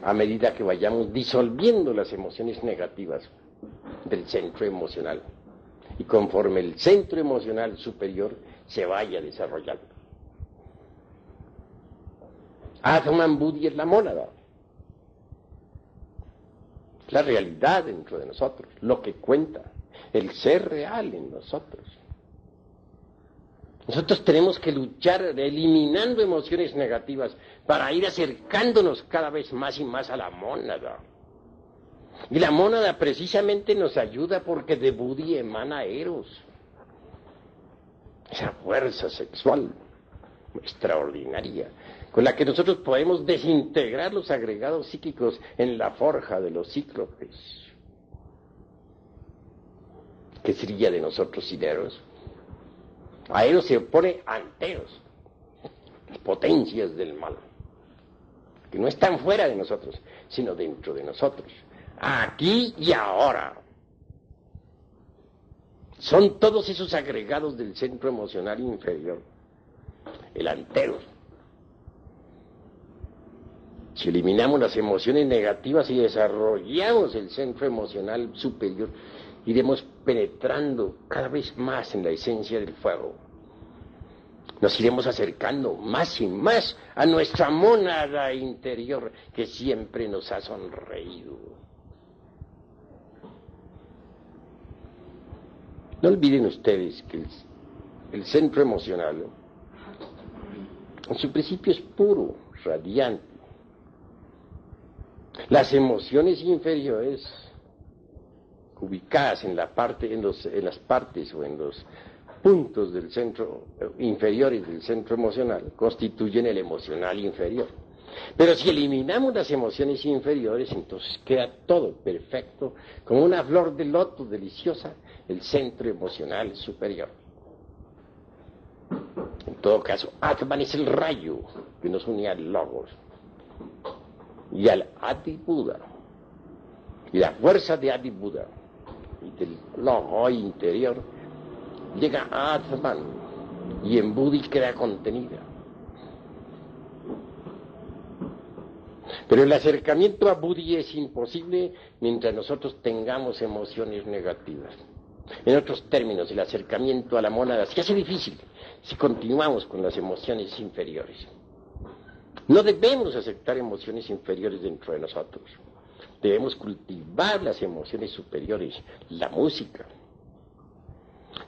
a medida que vayamos disolviendo las emociones negativas del centro emocional, y conforme el centro emocional superior se vaya desarrollando. Atman Buddhi es la mónada, la realidad dentro de nosotros, lo que cuenta, el ser real en nosotros. Nosotros tenemos que luchar eliminando emociones negativas para ir acercándonos cada vez más y más a la mónada. Y la mónada precisamente nos ayuda porque de Buddhi emana Eros, esa fuerza sexual extraordinaria con la que nosotros podemos desintegrar los agregados psíquicos en la forja de los cíclopes. ¿Qué sería de nosotros sin Eros? A Eros se opone Anteros, las potencias del mal, que no están fuera de nosotros, sino dentro de nosotros, aquí y ahora. Son todos esos agregados del centro emocional inferior, el Anteros. Si eliminamos las emociones negativas y desarrollamos el centro emocional superior, iremos penetrando cada vez más en la esencia del fuego. Nos iremos acercando más y más a nuestra mónada interior que siempre nos ha sonreído. No olviden ustedes que el centro emocional, en su principio, es puro, radiante. Las emociones inferiores, ubicadas en las partes o en los puntos del centro inferiores del centro emocional, constituyen el emocional inferior. Pero si eliminamos las emociones inferiores, entonces queda todo perfecto, como una flor de loto deliciosa, el centro emocional superior. En todo caso, Atman es el rayo que nos une al Logos y al Adi Buda. Y la fuerza de Adi Buda y del Logos interior llega a Atman y en Buddhi queda contenida. Pero el acercamiento a Buddhi es imposible mientras nosotros tengamos emociones negativas. En otros términos, el acercamiento a la mónada se hace difícil si continuamos con las emociones inferiores. No debemos aceptar emociones inferiores dentro de nosotros. Debemos cultivar las emociones superiores, la música.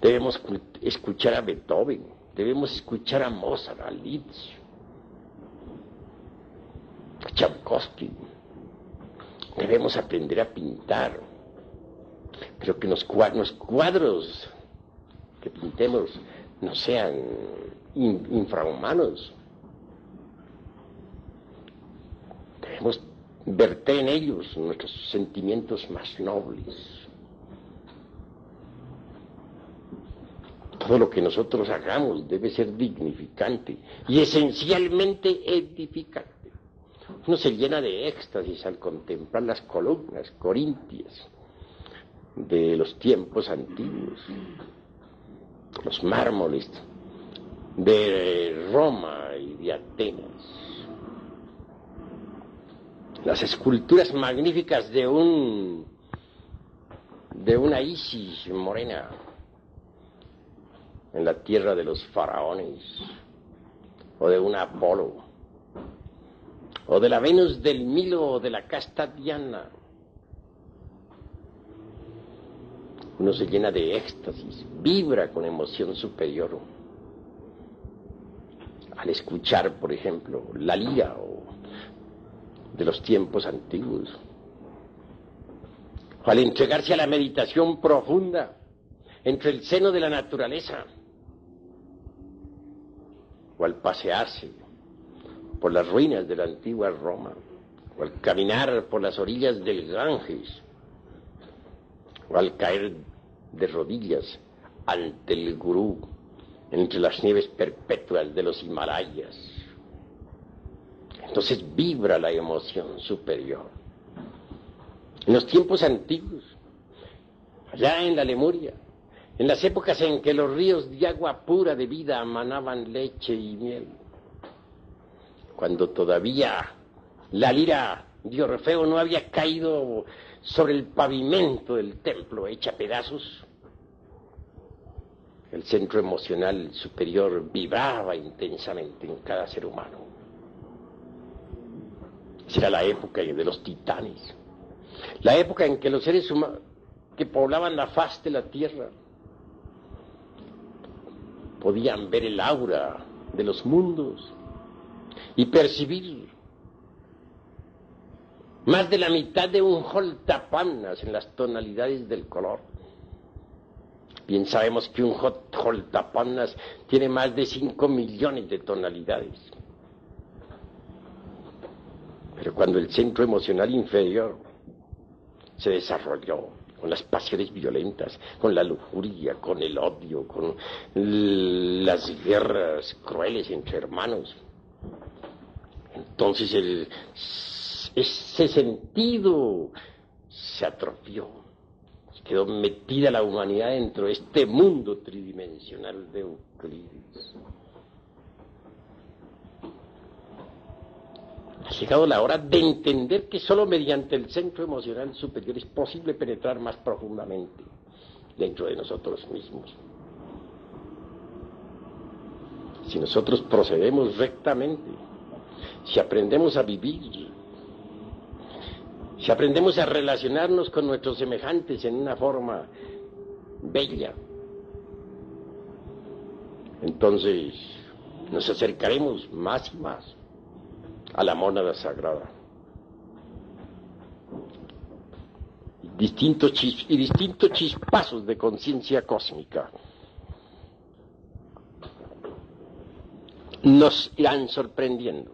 Debemos escuchar a Beethoven, debemos escuchar a Mozart, a Liszt, a Tchaikovsky. Debemos aprender a pintar, pero que los cuadros que pintemos no sean infrahumanos. Debemos verter en ellos nuestros sentimientos más nobles. Todo lo que nosotros hagamos debe ser dignificante y esencialmente edificante. Uno se llena de éxtasis al contemplar las columnas corintias de los tiempos antiguos, los mármoles de Roma y de Atenas, las esculturas magníficas de una Isis morena en la tierra de los faraones, o de un Apolo, o de la Venus del Milo, o de la casta Diana. Uno se llena de éxtasis, vibra con emoción superior al escuchar, por ejemplo, la lira de los tiempos antiguos, o al entregarse a la meditación profunda entre el seno de la naturaleza, o al pasearse por las ruinas de la antigua Roma, o al caminar por las orillas del Ganges, o al caer de rodillas ante el gurú entre las nieves perpetuas de los Himalayas. Entonces vibra la emoción superior. En los tiempos antiguos, allá en la Lemuria, en las épocas en que los ríos de agua pura de vida manaban leche y miel, cuando todavía la lira de Orfeo no había caído sobre el pavimento del templo hecha pedazos, el centro emocional superior vibraba intensamente en cada ser humano. Esa era la época de los titanes, la época en que los seres humanos que poblaban la faz de la tierra podían ver el aura de los mundos y percibir más de la mitad de un joltapannas en las tonalidades del color. Bien sabemos que un joltapannas tiene más de 5 millones de tonalidades. Pero cuando el centro emocional inferior se desarrolló con las pasiones violentas, con la lujuria, con el odio, con las guerras crueles entre hermanos, entonces ese sentido se atrofió. Quedó metida la humanidad dentro de este mundo tridimensional de Euclides. Ha llegado la hora de entender que solo mediante el centro emocional superior es posible penetrar más profundamente dentro de nosotros mismos. Si nosotros procedemos rectamente, si aprendemos a vivir, si aprendemos a relacionarnos con nuestros semejantes en una forma bella, entonces nos acercaremos más y más a la mónada sagrada. Distintos chispazos de conciencia cósmica nos irán sorprendiendo,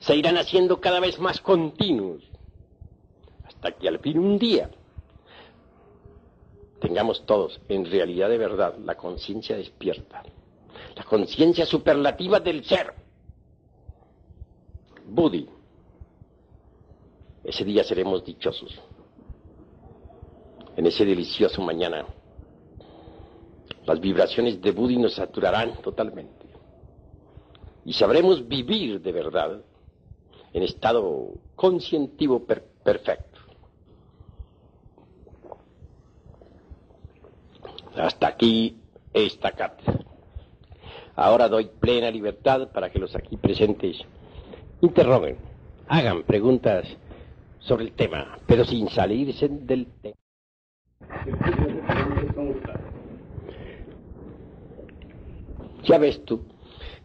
se irán haciendo cada vez más continuos, hasta que al fin un día tengamos todos, en realidad de verdad, la conciencia despierta, la conciencia superlativa del ser. Buddhi. Ese día seremos dichosos. En ese delicioso mañana, las vibraciones de Buddhi nos saturarán totalmente. Y sabremos vivir de verdad en estado conscientivo perfecto. Hasta aquí esta cátedra. Ahora doy plena libertad para que los aquí presentes interroguen, hagan preguntas sobre el tema, pero sin salirse del tema. Ya ves tú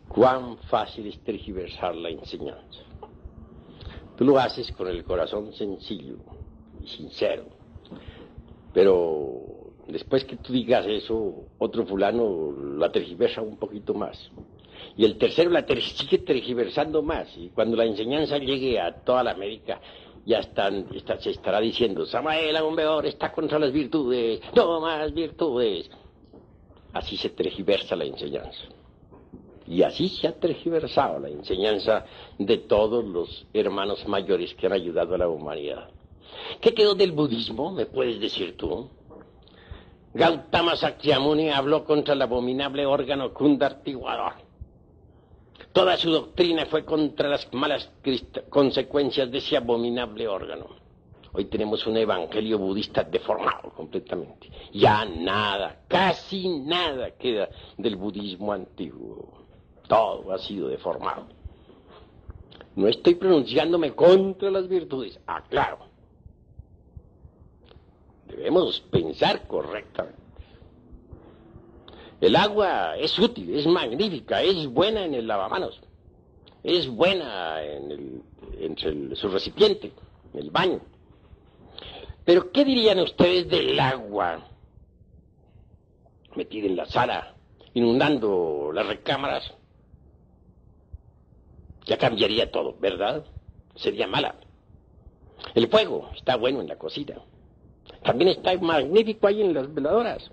cuán fácil es tergiversar la enseñanza. Tú lo haces con el corazón sencillo y sincero, pero después que tú digas eso, otro fulano la tergiversa un poquito más. Y el tercero la sigue tergiversando más. Y cuando la enseñanza llegue a toda la América, ya se estará diciendo, Samael Aún Beor está contra las virtudes, no más virtudes. Así se tergiversa la enseñanza. Y así se ha tergiversado la enseñanza de todos los hermanos mayores que han ayudado a la humanidad. ¿Qué quedó del budismo? ¿Me puedes decir tú? Gautama Sakyamuni habló contra el abominable órgano Kundartiwadar. Toda su doctrina fue contra las malas consecuencias de ese abominable órgano. Hoy tenemos un evangelio budista deformado completamente. Ya nada, casi nada queda del budismo antiguo. Todo ha sido deformado. No estoy pronunciándome contra las virtudes, aclaro. Debemos pensar correctamente. El agua es útil, es magnífica, es buena en el lavamanos, es buena en su recipiente, en el baño. Pero ¿qué dirían ustedes del agua metida en la sala, inundando las recámaras? Ya cambiaría todo, ¿verdad? Sería mala. El fuego está bueno en la cocina. También está magnífico ahí en las veladoras.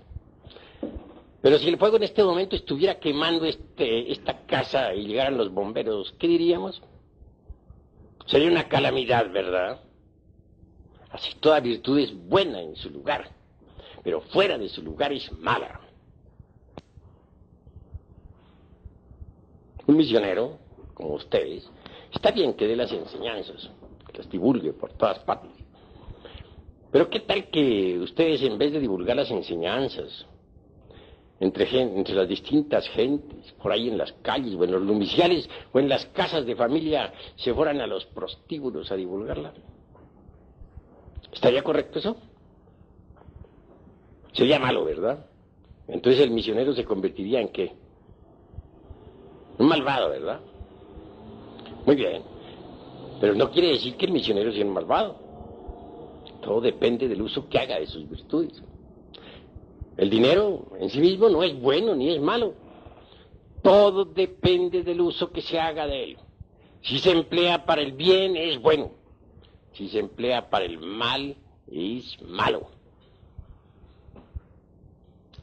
Pero si el fuego en este momento estuviera quemando esta casa y llegaran los bomberos, ¿qué diríamos? Sería una calamidad, ¿verdad? Así toda virtud es buena en su lugar, pero fuera de su lugar es mala. Un misionero, como ustedes, está bien que dé las enseñanzas, que las divulgue por todas partes. Pero ¿qué tal que ustedes, en vez de divulgar las enseñanzas, entre las distintas gentes, por ahí en las calles, o en los lumiciales, o en las casas de familia, se fueran a los prostíbulos a divulgarla? ¿Estaría correcto eso? Sería malo, ¿verdad? Entonces el misionero se convertiría en ¿qué? Un malvado, ¿verdad? Muy bien. Pero no quiere decir que el misionero sea un malvado. Todo depende del uso que haga de sus virtudes. El dinero en sí mismo no es bueno ni es malo. Todo depende del uso que se haga de él. Si se emplea para el bien, es bueno. Si se emplea para el mal, es malo.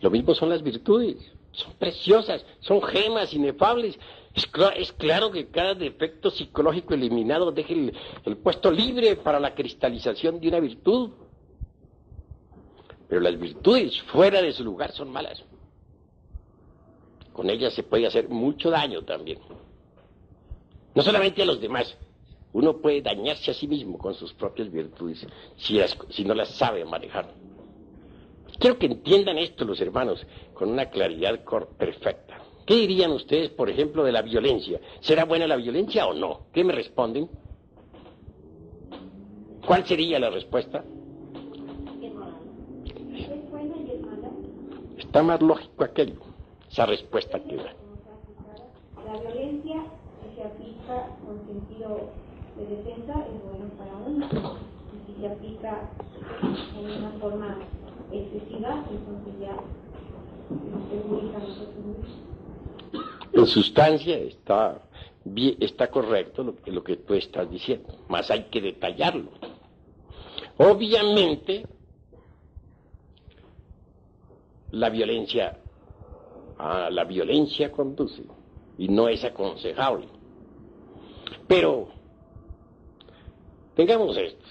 Lo mismo son las virtudes. Son preciosas, son gemas inefables. Es claro que cada defecto psicológico eliminado deja el puesto libre para la cristalización de una virtud. Pero las virtudes fuera de su lugar son malas. Con ellas se puede hacer mucho daño también. No solamente a los demás. Uno puede dañarse a sí mismo con sus propias virtudes si no las sabe manejar. Quiero que entiendan esto los hermanos con una claridad perfecta. ¿Qué dirían ustedes, por ejemplo, de la violencia? ¿Será buena la violencia o no? ¿Qué me responden? ¿Cuál sería la respuesta? Está más lógico aquello, esa respuesta que da. La violencia, si se aplica con sentido de defensa, es bueno para uno. Y si se aplica en una forma excesiva, entonces ya se perjudica a nosotros mismos. En sustancia está correcto lo que tú estás diciendo, más hay que detallarlo. Obviamente, la violencia a la violencia conduce y no es aconsejable. Pero tengamos esto.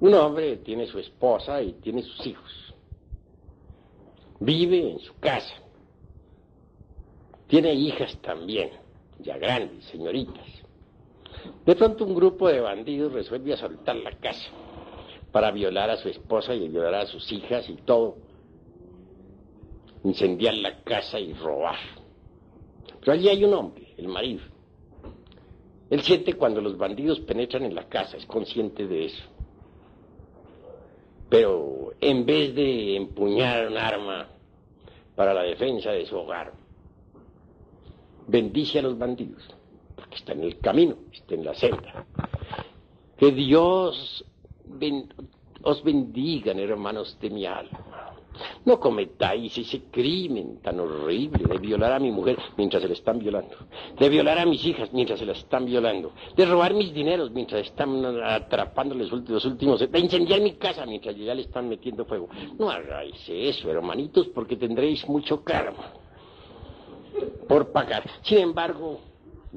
Un hombre tiene su esposa y tiene sus hijos. Vive en su casa. Tiene hijas también, ya grandes, señoritas. De pronto un grupo de bandidos resuelve asaltar la casa para violar a su esposa y violar a sus hijas y todo. Incendiar la casa y robar. Pero allí hay un hombre, el marido. Él siente cuando los bandidos penetran en la casa, es consciente de eso. Pero en vez de empuñar un arma para la defensa de su hogar, bendice a los bandidos, porque está en el camino, está en la senda. Que Dios os bendiga, hermanos de mi alma. No cometáis ese crimen tan horrible de violar a mi mujer mientras se la están violando, de violar a mis hijas mientras se las están violando, de robar mis dineros mientras están atrapando los últimos, de incendiar mi casa mientras ya le están metiendo fuego. No hagáis eso, hermanitos, porque tendréis mucho karma por pagar. Sin embargo,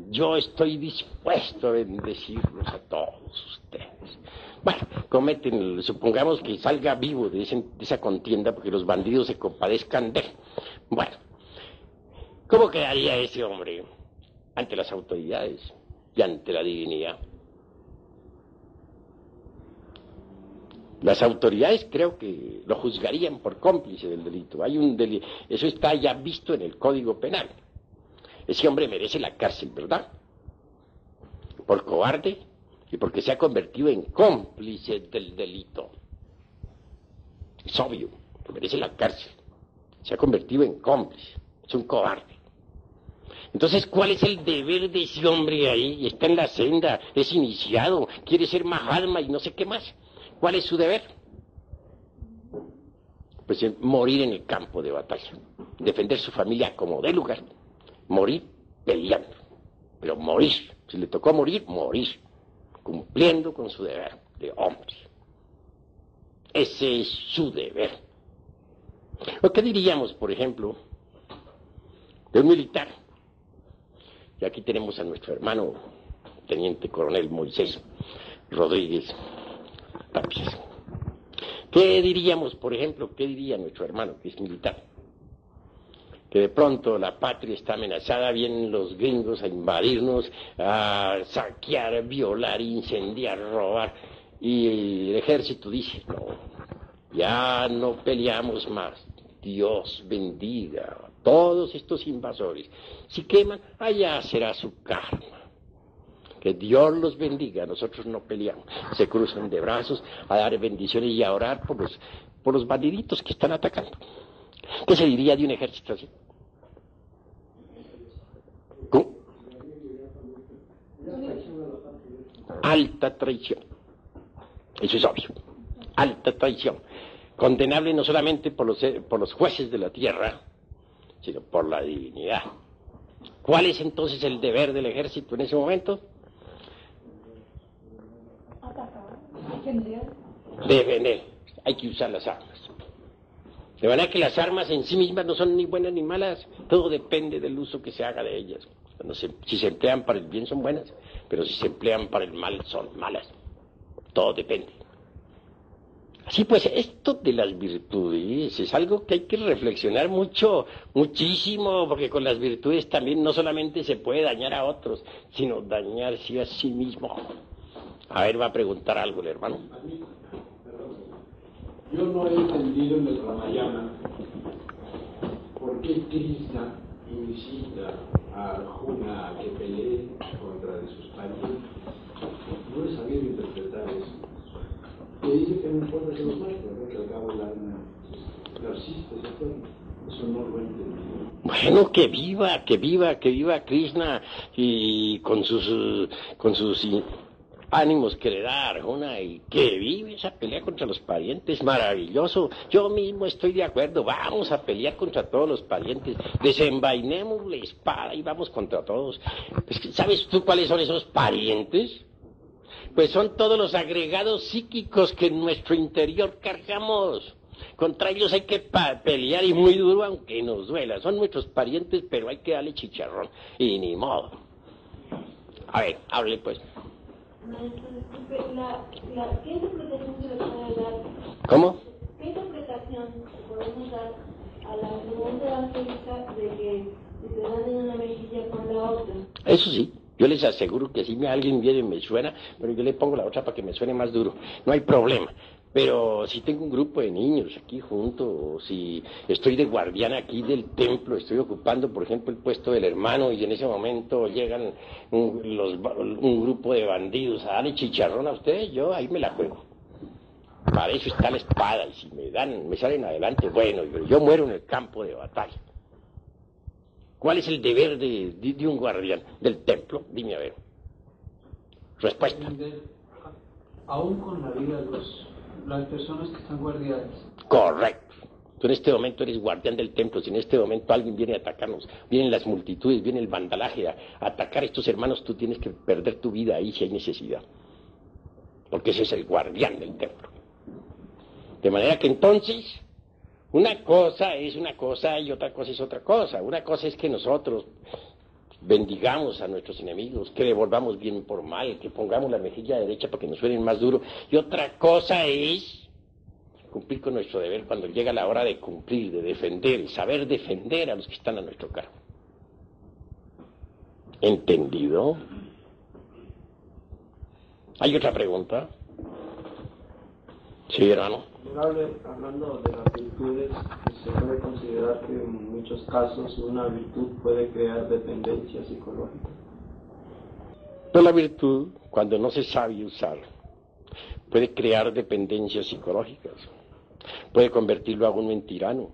yo estoy dispuesto a bendecirlos a todos ustedes. Bueno, cometen, supongamos que salga vivo de esa contienda porque los bandidos se compadezcan de él. Bueno, ¿cómo quedaría ese hombre ante las autoridades y ante la divinidad? Las autoridades creo que lo juzgarían por cómplice del delito. Hay un delito, eso está ya visto en el Código Penal. Ese hombre merece la cárcel, ¿verdad? Por cobarde y porque se ha convertido en cómplice del delito. Es obvio, que merece la cárcel. Se ha convertido en cómplice, es un cobarde. Entonces, ¿cuál es el deber de ese hombre ahí? Está en la senda, es iniciado, quiere ser Mahatma y no sé qué más. ¿Cuál es su deber? Pues morir en el campo de batalla, defender su familia como de lugar, morir peleando, pero morir, si le tocó morir, morir, cumpliendo con su deber de hombre. Ese es su deber. ¿O qué diríamos, por ejemplo, de un militar? Y aquí tenemos a nuestro hermano, teniente coronel Moisés Rodríguez Tapias. ¿Qué diríamos, por ejemplo, qué diría nuestro hermano que es militar? Que de pronto la patria está amenazada, vienen los gringos a invadirnos, a saquear, violar, incendiar, robar, y el ejército dice, no, ya no peleamos más, Dios bendiga a todos estos invasores, si queman, allá será su karma, que Dios los bendiga, nosotros no peleamos, se cruzan de brazos a dar bendiciones y a orar por los bandiditos que están atacando. ¿Qué se diría de un ejército así? ¿Cómo? Alta traición. Eso es obvio. Alta traición. Condenable no solamente por los jueces de la tierra, sino por la divinidad. ¿Cuál es entonces el deber del ejército en ese momento? Defender. Hay que usar las armas. De manera que las armas en sí mismas no son ni buenas ni malas, todo depende del uso que se haga de ellas. Si se emplean para el bien son buenas, pero si se emplean para el mal son malas. Todo depende. Así pues, esto de las virtudes es algo que hay que reflexionar muchísimo, porque con las virtudes también no solamente se puede dañar a otros, sino dañarse a sí mismo. A ver, va a preguntar algo el hermano. Yo no he entendido en el Ramayana por qué Krishna incita a Arjuna a que pelee contra de sus parientes. No he sabido interpretar eso. Que dice que no importa que los mate, ¿verdad? Que al cabo el alma persiste, eso no lo he entendido. Bueno, que viva Krishna y con sus ánimos que le da Arjuna y que vive esa pelea contra los parientes, maravilloso. Yo mismo estoy de acuerdo, vamos a pelear contra todos los parientes, desenvainemos la espada y vamos contra todos. Pues, ¿sabes tú cuáles son esos parientes? Pues son todos los agregados psíquicos que en nuestro interior cargamos. Contra ellos hay que pelear y muy duro aunque nos duela. Son nuestros parientes, pero hay que darle chicharrón. Y ni modo. A ver, hable pues. Maestro, disculpe, ¿qué interpretación se le puede dar? ¿Cómo? ¿Qué interpretación podemos dar a la pregunta evangélica de que si se dan en una mejilla con la otra? Eso sí, yo les aseguro que si alguien viene y me suena, pero yo le pongo la otra para que me suene más duro. No hay problema. Pero si tengo un grupo de niños aquí juntos, o si estoy de guardián aquí del templo, estoy ocupando, por ejemplo, el puesto del hermano y en ese momento llegan un grupo de bandidos a darle chicharrón a ustedes, yo ahí me la juego. Para eso está la espada y si me salen adelante, bueno, yo muero en el campo de batalla. ¿Cuál es el deber de un guardián del templo? Dime a ver. Respuesta. Aún con la vida de las personas que están guardiadas. Correcto. Tú en este momento eres guardián del templo. Si en este momento alguien viene a atacarnos, vienen las multitudes, viene el vandalaje a atacar a estos hermanos, tú tienes que perder tu vida ahí si hay necesidad. Porque ese es el guardián del templo. De manera que entonces, una cosa es una cosa y otra cosa es otra cosa. Una cosa es que nosotros bendigamos a nuestros enemigos, que devolvamos bien por mal, que pongamos la mejilla derecha para que nos suenen más duro. Y otra cosa es cumplir con nuestro deber cuando llega la hora de cumplir, de defender, saber defender a los que están a nuestro cargo. ¿Entendido? ¿Hay otra pregunta? Sí, hermano. Hablando de las virtudes, se puede considerar que en muchos casos una virtud puede crear dependencia psicológica. Pero la virtud, cuando no se sabe usar, puede crear dependencias psicológicas, puede convertirlo a uno en tirano,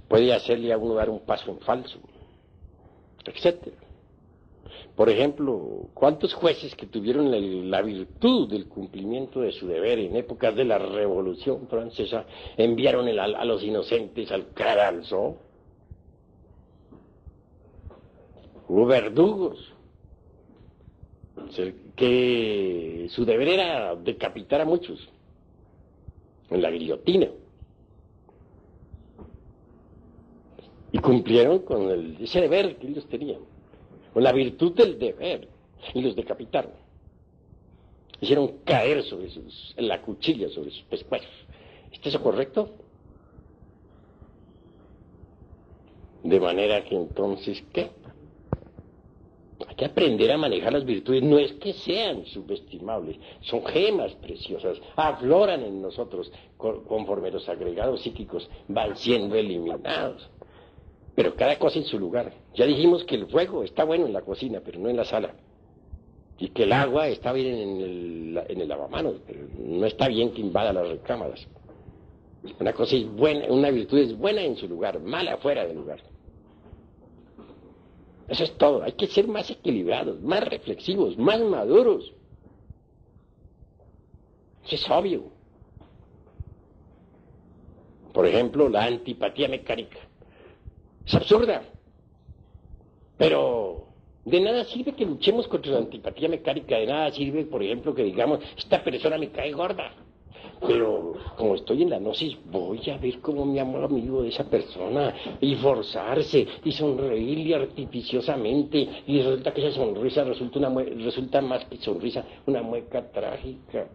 puede hacerle a uno dar un paso en falso, etc. Por ejemplo, ¿cuántos jueces que tuvieron la virtud del cumplimiento de su deber en épocas de la Revolución Francesa enviaron a los inocentes al cadalso? Hubo verdugos que su deber era decapitar a muchos en la guillotina. Y cumplieron con ese deber que ellos tenían, con la virtud del deber, y los decapitaron. Hicieron caer en la cuchilla sobre sus pescuezos. ¿Es eso correcto? De manera que entonces, ¿qué? Hay que aprender a manejar las virtudes. No es que sean subestimables, son gemas preciosas, afloran en nosotros conforme los agregados psíquicos van siendo eliminados. Pero cada cosa en su lugar. Ya dijimos que el fuego está bueno en la cocina, pero no en la sala. Y que el agua está bien en el lavamanos, pero no está bien que invada las recámaras. Una cosa es buena, una virtud es buena en su lugar, mala fuera del lugar. Eso es todo. Hay que ser más equilibrados, más reflexivos, más maduros. Eso es obvio. Por ejemplo, la antipatía mecánica. Es absurda, pero de nada sirve que luchemos contra la antipatía mecánica, de nada sirve, por ejemplo, que digamos, esta persona me cae gorda, pero como estoy en la gnosis, voy a ver cómo me amo amigo de esa persona, y forzarse, y sonreírle artificiosamente, y resulta que esa sonrisa resulta más que sonrisa, una mueca trágica.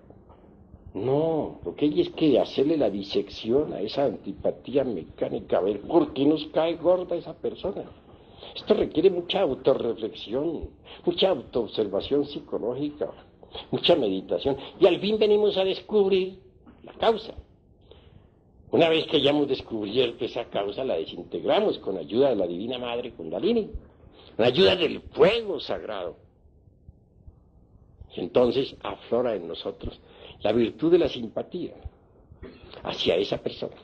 No, lo que hay es que hacerle la disección a esa antipatía mecánica, a ver por qué nos cae gorda esa persona. Esto requiere mucha autorreflexión, mucha autoobservación psicológica, mucha meditación, y al fin venimos a descubrir la causa. Una vez que hayamos descubierto esa causa, la desintegramos con ayuda de la Divina Madre Kundalini, con ayuda del fuego sagrado. Y entonces aflora en nosotros la virtud de la simpatía hacia esa persona.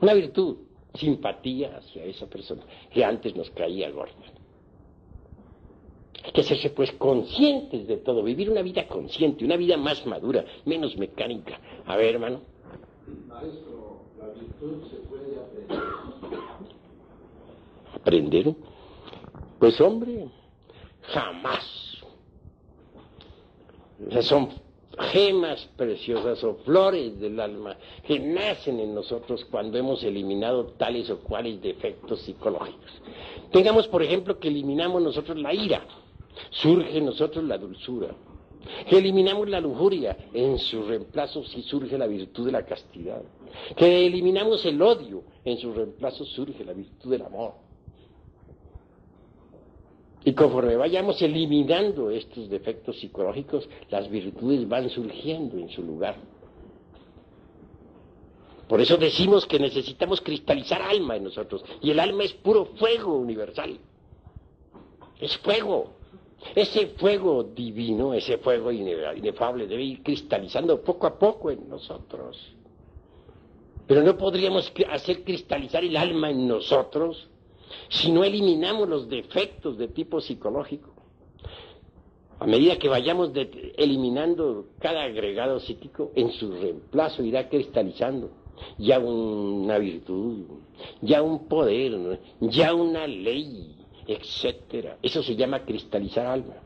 Una virtud, simpatía hacia esa persona que antes nos caía gorda. Hay que hacerse pues conscientes de todo, vivir una vida consciente, una vida más madura, menos mecánica. A ver, hermano. Maestro, la virtud se puede aprender. ¿Aprender? Pues hombre, jamás. Son gemas preciosas o flores del alma que nacen en nosotros cuando hemos eliminado tales o cuales defectos psicológicos. Tengamos, por ejemplo, que eliminamos nosotros la ira, surge en nosotros la dulzura. Que eliminamos la lujuria, en su reemplazo sí surge la virtud de la castidad. Que eliminamos el odio, en su reemplazo surge la virtud del amor. Y conforme vayamos eliminando estos defectos psicológicos, las virtudes van surgiendo en su lugar. Por eso decimos que necesitamos cristalizar alma en nosotros. Y el alma es puro fuego universal. Es fuego. Ese fuego divino, ese fuego inefable debe ir cristalizando poco a poco en nosotros. Pero no podríamos hacer cristalizar el alma en nosotros si no eliminamos los defectos de tipo psicológico. A medida que vayamos eliminando cada agregado psíquico, en su reemplazo irá cristalizando ya una virtud, ya un poder, ya una ley, etcétera. Eso se llama cristalizar alma.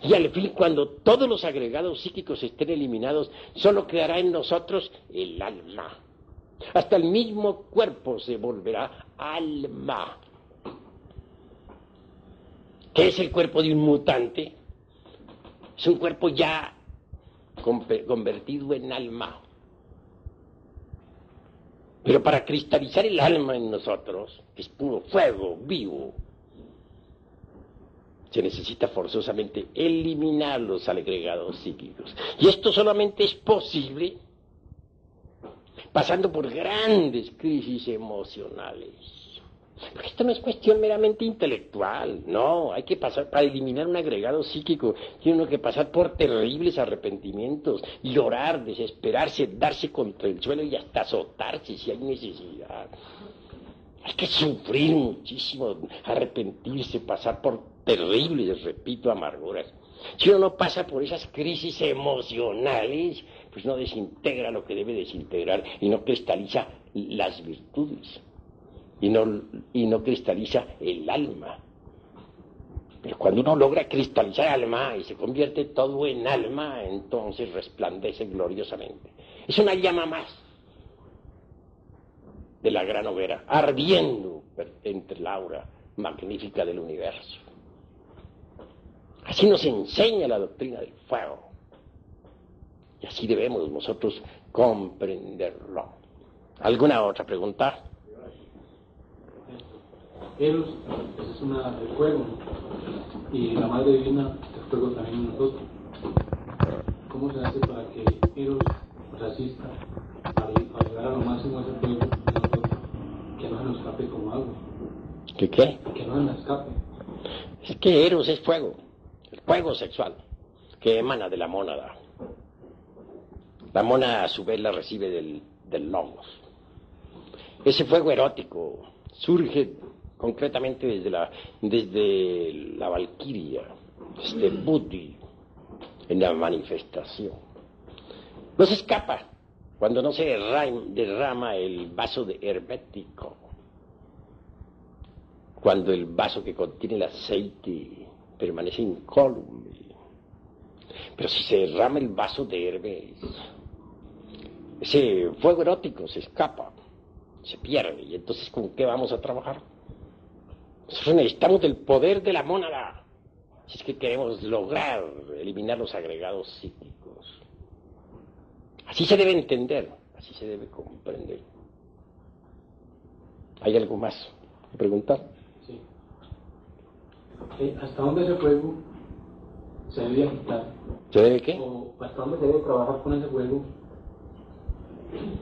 Y al fin, cuando todos los agregados psíquicos estén eliminados, solo quedará en nosotros el alma. Hasta el mismo cuerpo se volverá alma. ¿Qué es el cuerpo de un mutante? Es un cuerpo ya convertido en alma. Pero para cristalizar el alma en nosotros, que es puro fuego vivo, se necesita forzosamente eliminar los agregados psíquicos. Y esto solamente es posible pasando por grandes crisis emocionales. Porque esto no es cuestión meramente intelectual, no, hay que pasar, para eliminar un agregado psíquico, tiene uno que pasar por terribles arrepentimientos, llorar, desesperarse, darse contra el suelo y hasta azotarse si hay necesidad. Hay que sufrir muchísimo, arrepentirse, pasar por terribles, repito, amarguras. Si uno no pasa por esas crisis emocionales, pues no desintegra lo que debe desintegrar y no cristaliza las virtudes. Y no cristaliza el alma. Pero cuando uno logra cristalizar el alma y se convierte todo en alma, entonces resplandece gloriosamente. Es una llama más de la gran hoguera, ardiendo entre la aura magnífica del universo. Así nos enseña la doctrina del fuego. Y así debemos nosotros comprenderlo. ¿Alguna otra pregunta? Eros es el fuego, y la Madre Divina es fuego también en nosotros. ¿Cómo se hace para que Eros resista para llegar a lo máximo de ese fuego en nosotros, que no se nos escape como agua? ¿Qué qué? Que no se nos escape. Es que Eros es fuego, el fuego sexual, que emana de la mónada. La mónada a su vez la recibe del logos. Ese fuego erótico surge concretamente desde la Valquiria, desde Buddhi, en la manifestación. No se escapa cuando no se derrama el vaso hermético, cuando el vaso que contiene el aceite permanece incólume. Pero si se derrama el vaso de Hermes, ese fuego erótico se escapa, se pierde, y entonces ¿con qué vamos a trabajar? Nosotros necesitamos del poder de la mónada, si es que queremos lograr eliminar los agregados psíquicos. Así se debe entender, así se debe comprender. ¿Hay algo más que preguntar? Sí. ¿Hasta dónde ese fuego se debe agitar? ¿Se debe qué? ¿O hasta dónde se debe trabajar con ese fuego?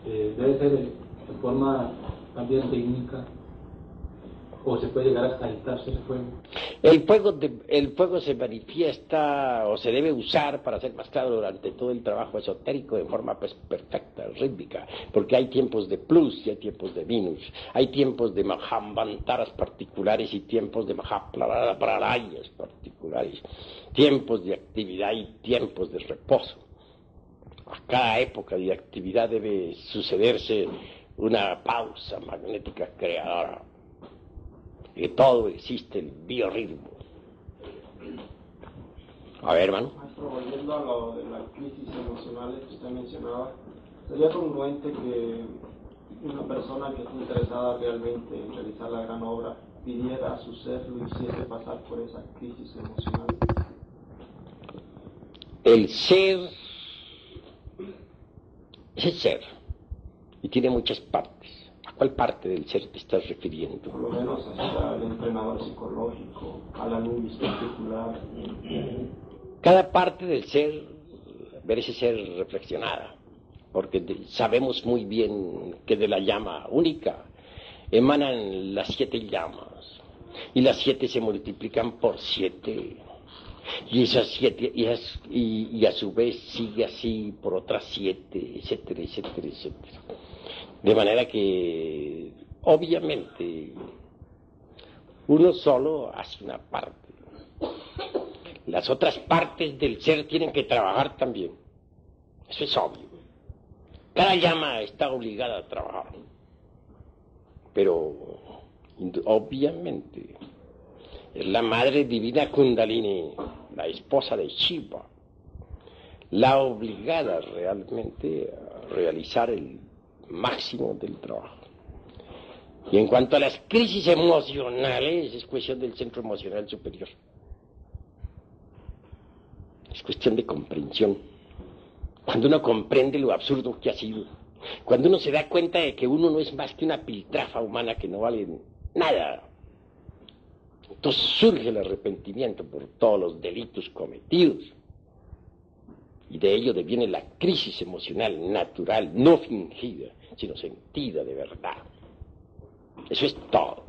¿Debe ser de forma también técnica? ¿O se puede llegar hasta agitarse ese fuego? El fuego se manifiesta o se debe usar, para ser más claro, durante todo el trabajo esotérico de forma perfecta, rítmica, porque hay tiempos de plus y hay tiempos de minus, hay tiempos de mahambantaras particulares y tiempos de mahapralayas particulares, tiempos de actividad y tiempos de reposo. A cada época de actividad debe sucederse una pausa magnética creadora. Que todo existe el biorritmo. A ver, hermano. Maestro, volviendo a lo de la crisis emocional. emocionales que usted mencionaba, ¿sería congruente que una persona que esté interesada realmente en realizar la gran obra pidiera a su ser lo hiciese pasar por esa crisis emocional? El ser es el ser y tiene muchas partes. ¿A cuál parte del ser te estás refiriendo? Por lo menos hacia el entrenador psicológico, a la nubis particular. Cada parte del ser merece ser reflexionada, porque sabemos muy bien que de la llama única emanan las 7 llamas, y las 7 se multiplican por 7, y esas 7, y a su vez sigue así por otras 7, etcétera, etcétera, etcétera. De manera que, obviamente, uno solo hace una parte. Las otras partes del ser tienen que trabajar también. Eso es obvio. Cada llama está obligada a trabajar. Pero, obviamente, es la Madre Divina Kundalini, la esposa de Shiva, la obligada realmente a realizar el máximo del trabajo. Y en cuanto a las crisis emocionales, es cuestión del centro emocional superior. Es cuestión de comprensión. Cuando uno comprende lo absurdo que ha sido, cuando uno se da cuenta de que uno no es más que una piltrafa humana que no vale nada, entonces surge el arrepentimiento por todos los delitos cometidos. Y de ello deviene la crisis emocional natural, no fingida, sino sentida de verdad. Eso es todo.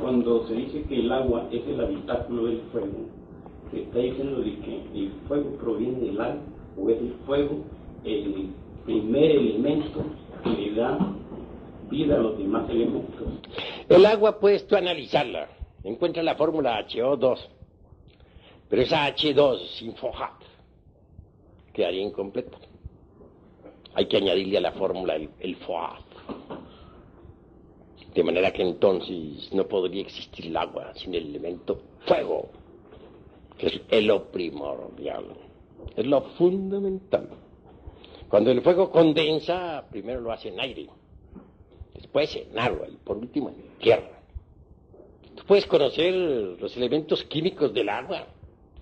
Cuando se dice que el agua es el habitáculo del fuego, ¿se está diciendo de que el fuego proviene del agua o es el fuego el primer elemento que le da vida a los demás elementos? El agua puedes tú analizarla. Encuentra la fórmula HO2. Pero esa H2 sin FOHAT quedaría incompleta. Hay que añadirle a la fórmula el FOHAT. De manera que entonces no podría existir el agua sin el elemento fuego, que es lo primordial, es lo fundamental. Cuando el fuego condensa, primero lo hace en aire, después en agua y por último en tierra. Tú puedes conocer los elementos químicos del agua,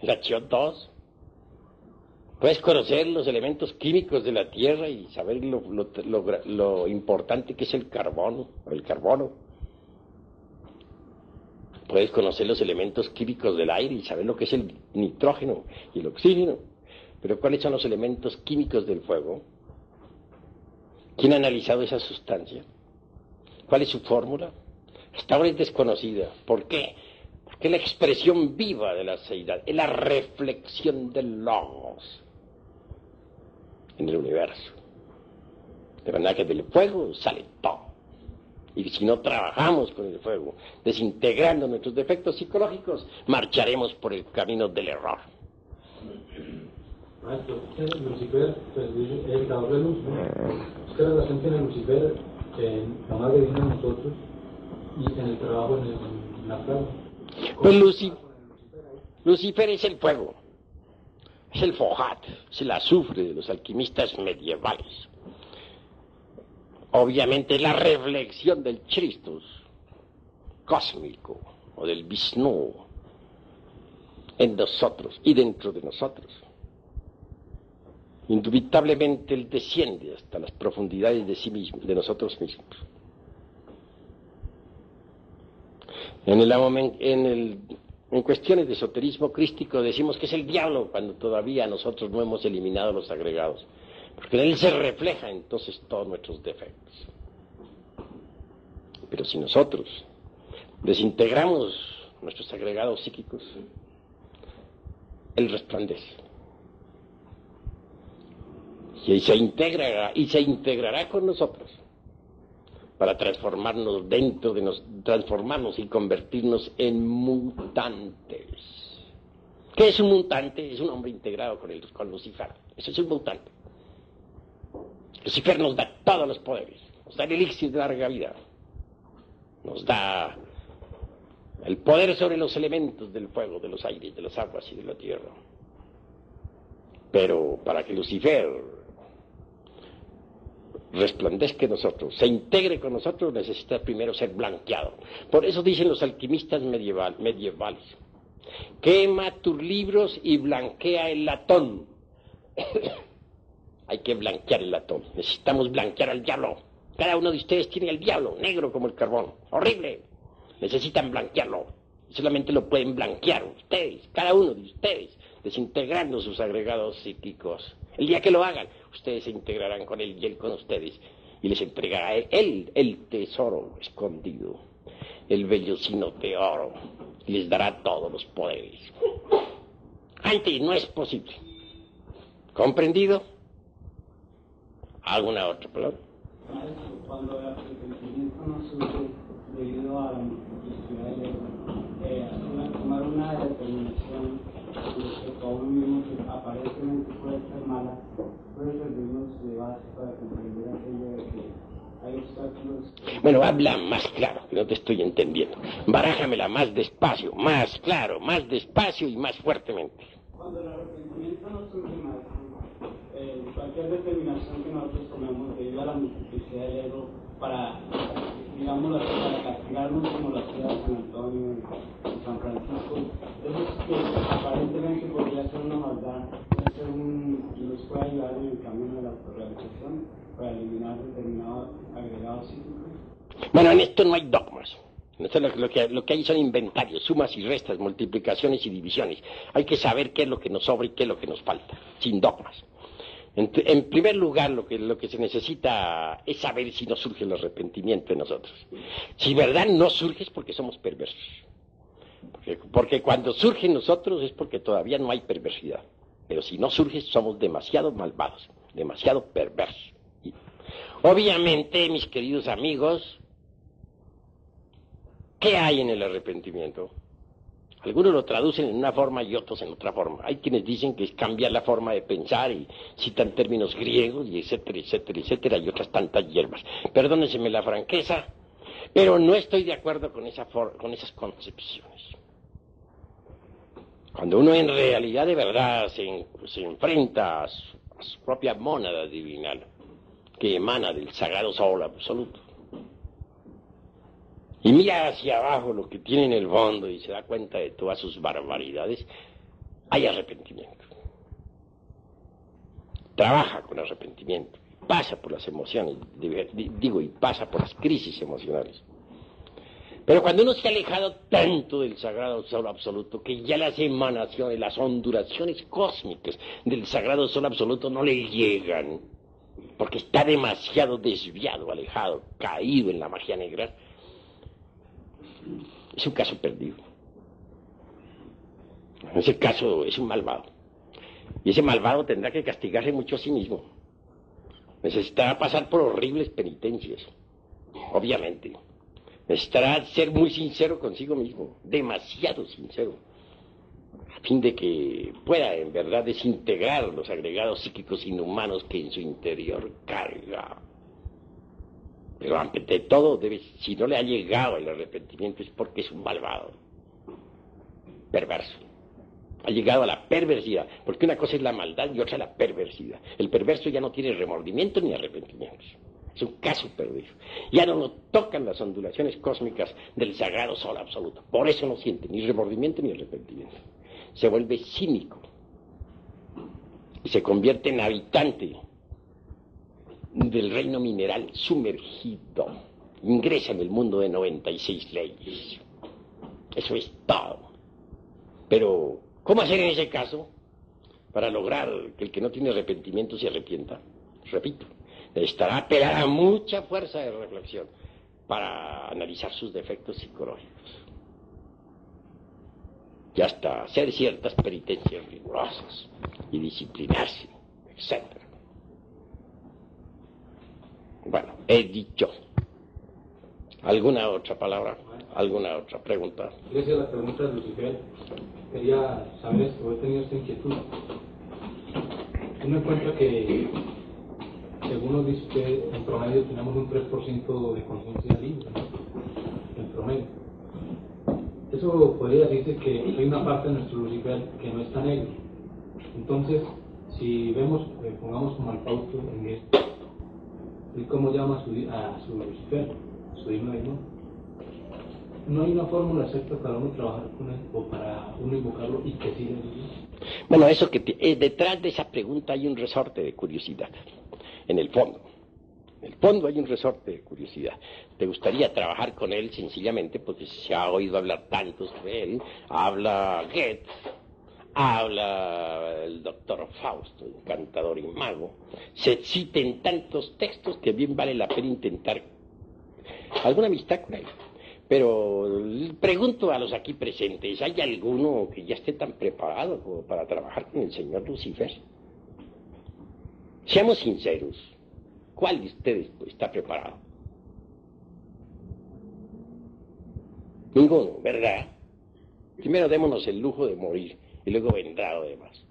el HO2. Puedes conocer los elementos químicos de la tierra y saber lo importante que es el carbono. Puedes conocer los elementos químicos del aire y saber lo que es el nitrógeno y el oxígeno. Pero ¿cuáles son los elementos químicos del fuego? ¿Quién ha analizado esa sustancia? ¿Cuál es su fórmula? Hasta ahora es desconocida. ¿Por qué? Porque la expresión viva de la seidad es la reflexión del logos en el universo. De manera que del fuego sale todo. Y si no trabajamos con el fuego, desintegrando nuestros defectos psicológicos, marcharemos por el camino del error. Maestro, Lucifer, pues, el dador de luz, ¿no? ¿Qué relación tiene Lucifer en la Madre Divina de nosotros y en el trabajo en la planta? Pues Lucifer es el fuego, es el FOHAT, es el azufre de los alquimistas medievales. Obviamente es la reflexión del Christus cósmico o del Vishnu en nosotros y dentro de nosotros. Indubitablemente él desciende hasta las profundidades de sí mismo, de nosotros mismos. En cuestiones de esoterismo crístico decimos que es el diablo cuando todavía nosotros no hemos eliminado los agregados, porque en él se refleja entonces todos nuestros defectos. Pero si nosotros desintegramos nuestros agregados psíquicos, él resplandece. Y se integrará con nosotros para transformarnos transformarnos y convertirnos en mutantes. ¿Qué es un mutante? Es un hombre integrado con Lucifer. Eso es un mutante. Lucifer nos da todos los poderes, nos da el elixir de larga vida, nos da el poder sobre los elementos del fuego, de los aires, de las aguas y de la tierra. Pero para que Lucifer resplandezca en nosotros, se integre con nosotros, necesita primero ser blanqueado. Por eso dicen los alquimistas medievales: quema tus libros y blanquea el latón. Hay que blanquear el latón. Necesitamos blanquear al diablo. Cada uno de ustedes tiene el diablo negro como el carbón. Horrible. Necesitan blanquearlo. Solamente lo pueden blanquear ustedes, cada uno de ustedes, desintegrando sus agregados psíquicos. El día que lo hagan, ustedes se integrarán con él y él con ustedes. Y les entregará él el tesoro escondido, el vellocino de oro. Y les dará todos los poderes. Antes no es posible. ¿Comprendido? ¿Alguna otra palabra? Cuando el arrepentimiento no surge debido a la multiplicidad del ego, tomar una determinación que para uno mismo que aparentemente puede ser mala, puede servirnos de base para comprender aquello de que hay obstáculos. Bueno, habla más claro, que no te estoy entendiendo. Barájamela más despacio, más claro, más despacio y más fuertemente. Cuando el arrepentimiento no surge más, cualquier determinación que nosotros tomemos debido a la multiplicidad del ego para, digamos, para castigarnos como lo hacía San Antonio y San Francisco, eso es que aparentemente podría ser una maldad, nos puede ayudar en el camino de la autorrealización para eliminar determinados agregados psíquicos. Bueno, en esto no hay dogmas. Lo que hay son inventarios, sumas y restas, multiplicaciones y divisiones. Hay que saber qué es lo que nos sobra y qué es lo que nos falta, sin dogmas. En primer lugar, lo que se necesita es saber si no surge el arrepentimiento en nosotros. Si verdad no surge es porque somos perversos. Porque cuando surge en nosotros es porque todavía no hay perversidad. Pero si no surge, somos demasiado malvados, demasiado perversos. Y, obviamente, mis queridos amigos, ¿qué hay en el arrepentimiento? Algunos lo traducen en una forma y otros en otra forma. Hay quienes dicen que es cambiar la forma de pensar y citan términos griegos y etcétera, etcétera, etcétera, y otras tantas hierbas. Perdónenseme la franqueza, pero no estoy de acuerdo con esas concepciones. Cuando uno en realidad de verdad se enfrenta a su propia mónada divinal, que emana del sagrado sol absoluto, y mira hacia abajo lo que tiene en el fondo y se da cuenta de todas sus barbaridades, hay arrepentimiento. Trabaja con arrepentimiento, pasa por las emociones, y pasa por las crisis emocionales. Pero cuando uno se ha alejado tanto del sagrado sol absoluto, que ya las emanaciones, las ondulaciones cósmicas del sagrado sol absoluto no le llegan, porque está demasiado desviado, alejado, caído en la magia negra, es un caso perdido. En ese caso es un malvado. Y ese malvado tendrá que castigarse mucho a sí mismo. Necesitará pasar por horribles penitencias, obviamente. Necesitará ser muy sincero consigo mismo, demasiado sincero, a fin de que pueda en verdad desintegrar los agregados psíquicos inhumanos que en su interior carga. Pero ante todo, si no le ha llegado el arrepentimiento es porque es un malvado, perverso. Ha llegado a la perversidad, porque una cosa es la maldad y otra la perversidad. El perverso ya no tiene remordimiento ni arrepentimientos. Es un caso perdido. Ya no lo tocan las ondulaciones cósmicas del sagrado sol absoluto. Por eso no siente ni remordimiento ni arrepentimiento. Se vuelve cínico y se convierte en habitante del reino mineral sumergido. Ingresa en el mundo de 96 leyes. Eso es todo. Pero, ¿cómo hacer en ese caso para lograr que el que no tiene arrepentimiento se arrepienta? Repito, necesitará apelar a mucha fuerza de reflexión para analizar sus defectos psicológicos y hasta hacer ciertas penitencias rigurosas y disciplinarse, etc. Bueno, he dicho. ¿Alguna otra palabra? ¿Alguna otra pregunta? Gracias a la pregunta de Lucifer, quería saber esto, he tenido esta inquietud. Uno encuentra que, según nos dice usted, en promedio tenemos un 3% de conciencia libre, ¿no? En promedio. Eso podría decirse que hay una parte de nuestro Lucifer que no está negro. Entonces, si vemos, pongamos como al Fausto en esto, ¿y cómo llama a su Lucifer, su divino demonio? No hay una fórmula exacta para uno trabajar con él o para uno invocarlo y que siga Dios. Bueno, eso que detrás de esa pregunta hay un resorte de curiosidad, en el fondo. En el fondo hay un resorte de curiosidad. ¿Te gustaría trabajar con él sencillamente porque se ha oído hablar tanto sobre él? Habla Goethe, habla el doctor Fausto, encantador y mago. Se citen tantos textos que bien vale la pena intentar alguna amistad con él. Pero pregunto a los aquí presentes, ¿hay alguno que ya esté tan preparado como para trabajar con el señor Lucifer? Seamos sinceros, ¿cuál de ustedes está preparado? Ninguno, ¿verdad? Primero démonos el lujo de morir y luego vendrá lo demás.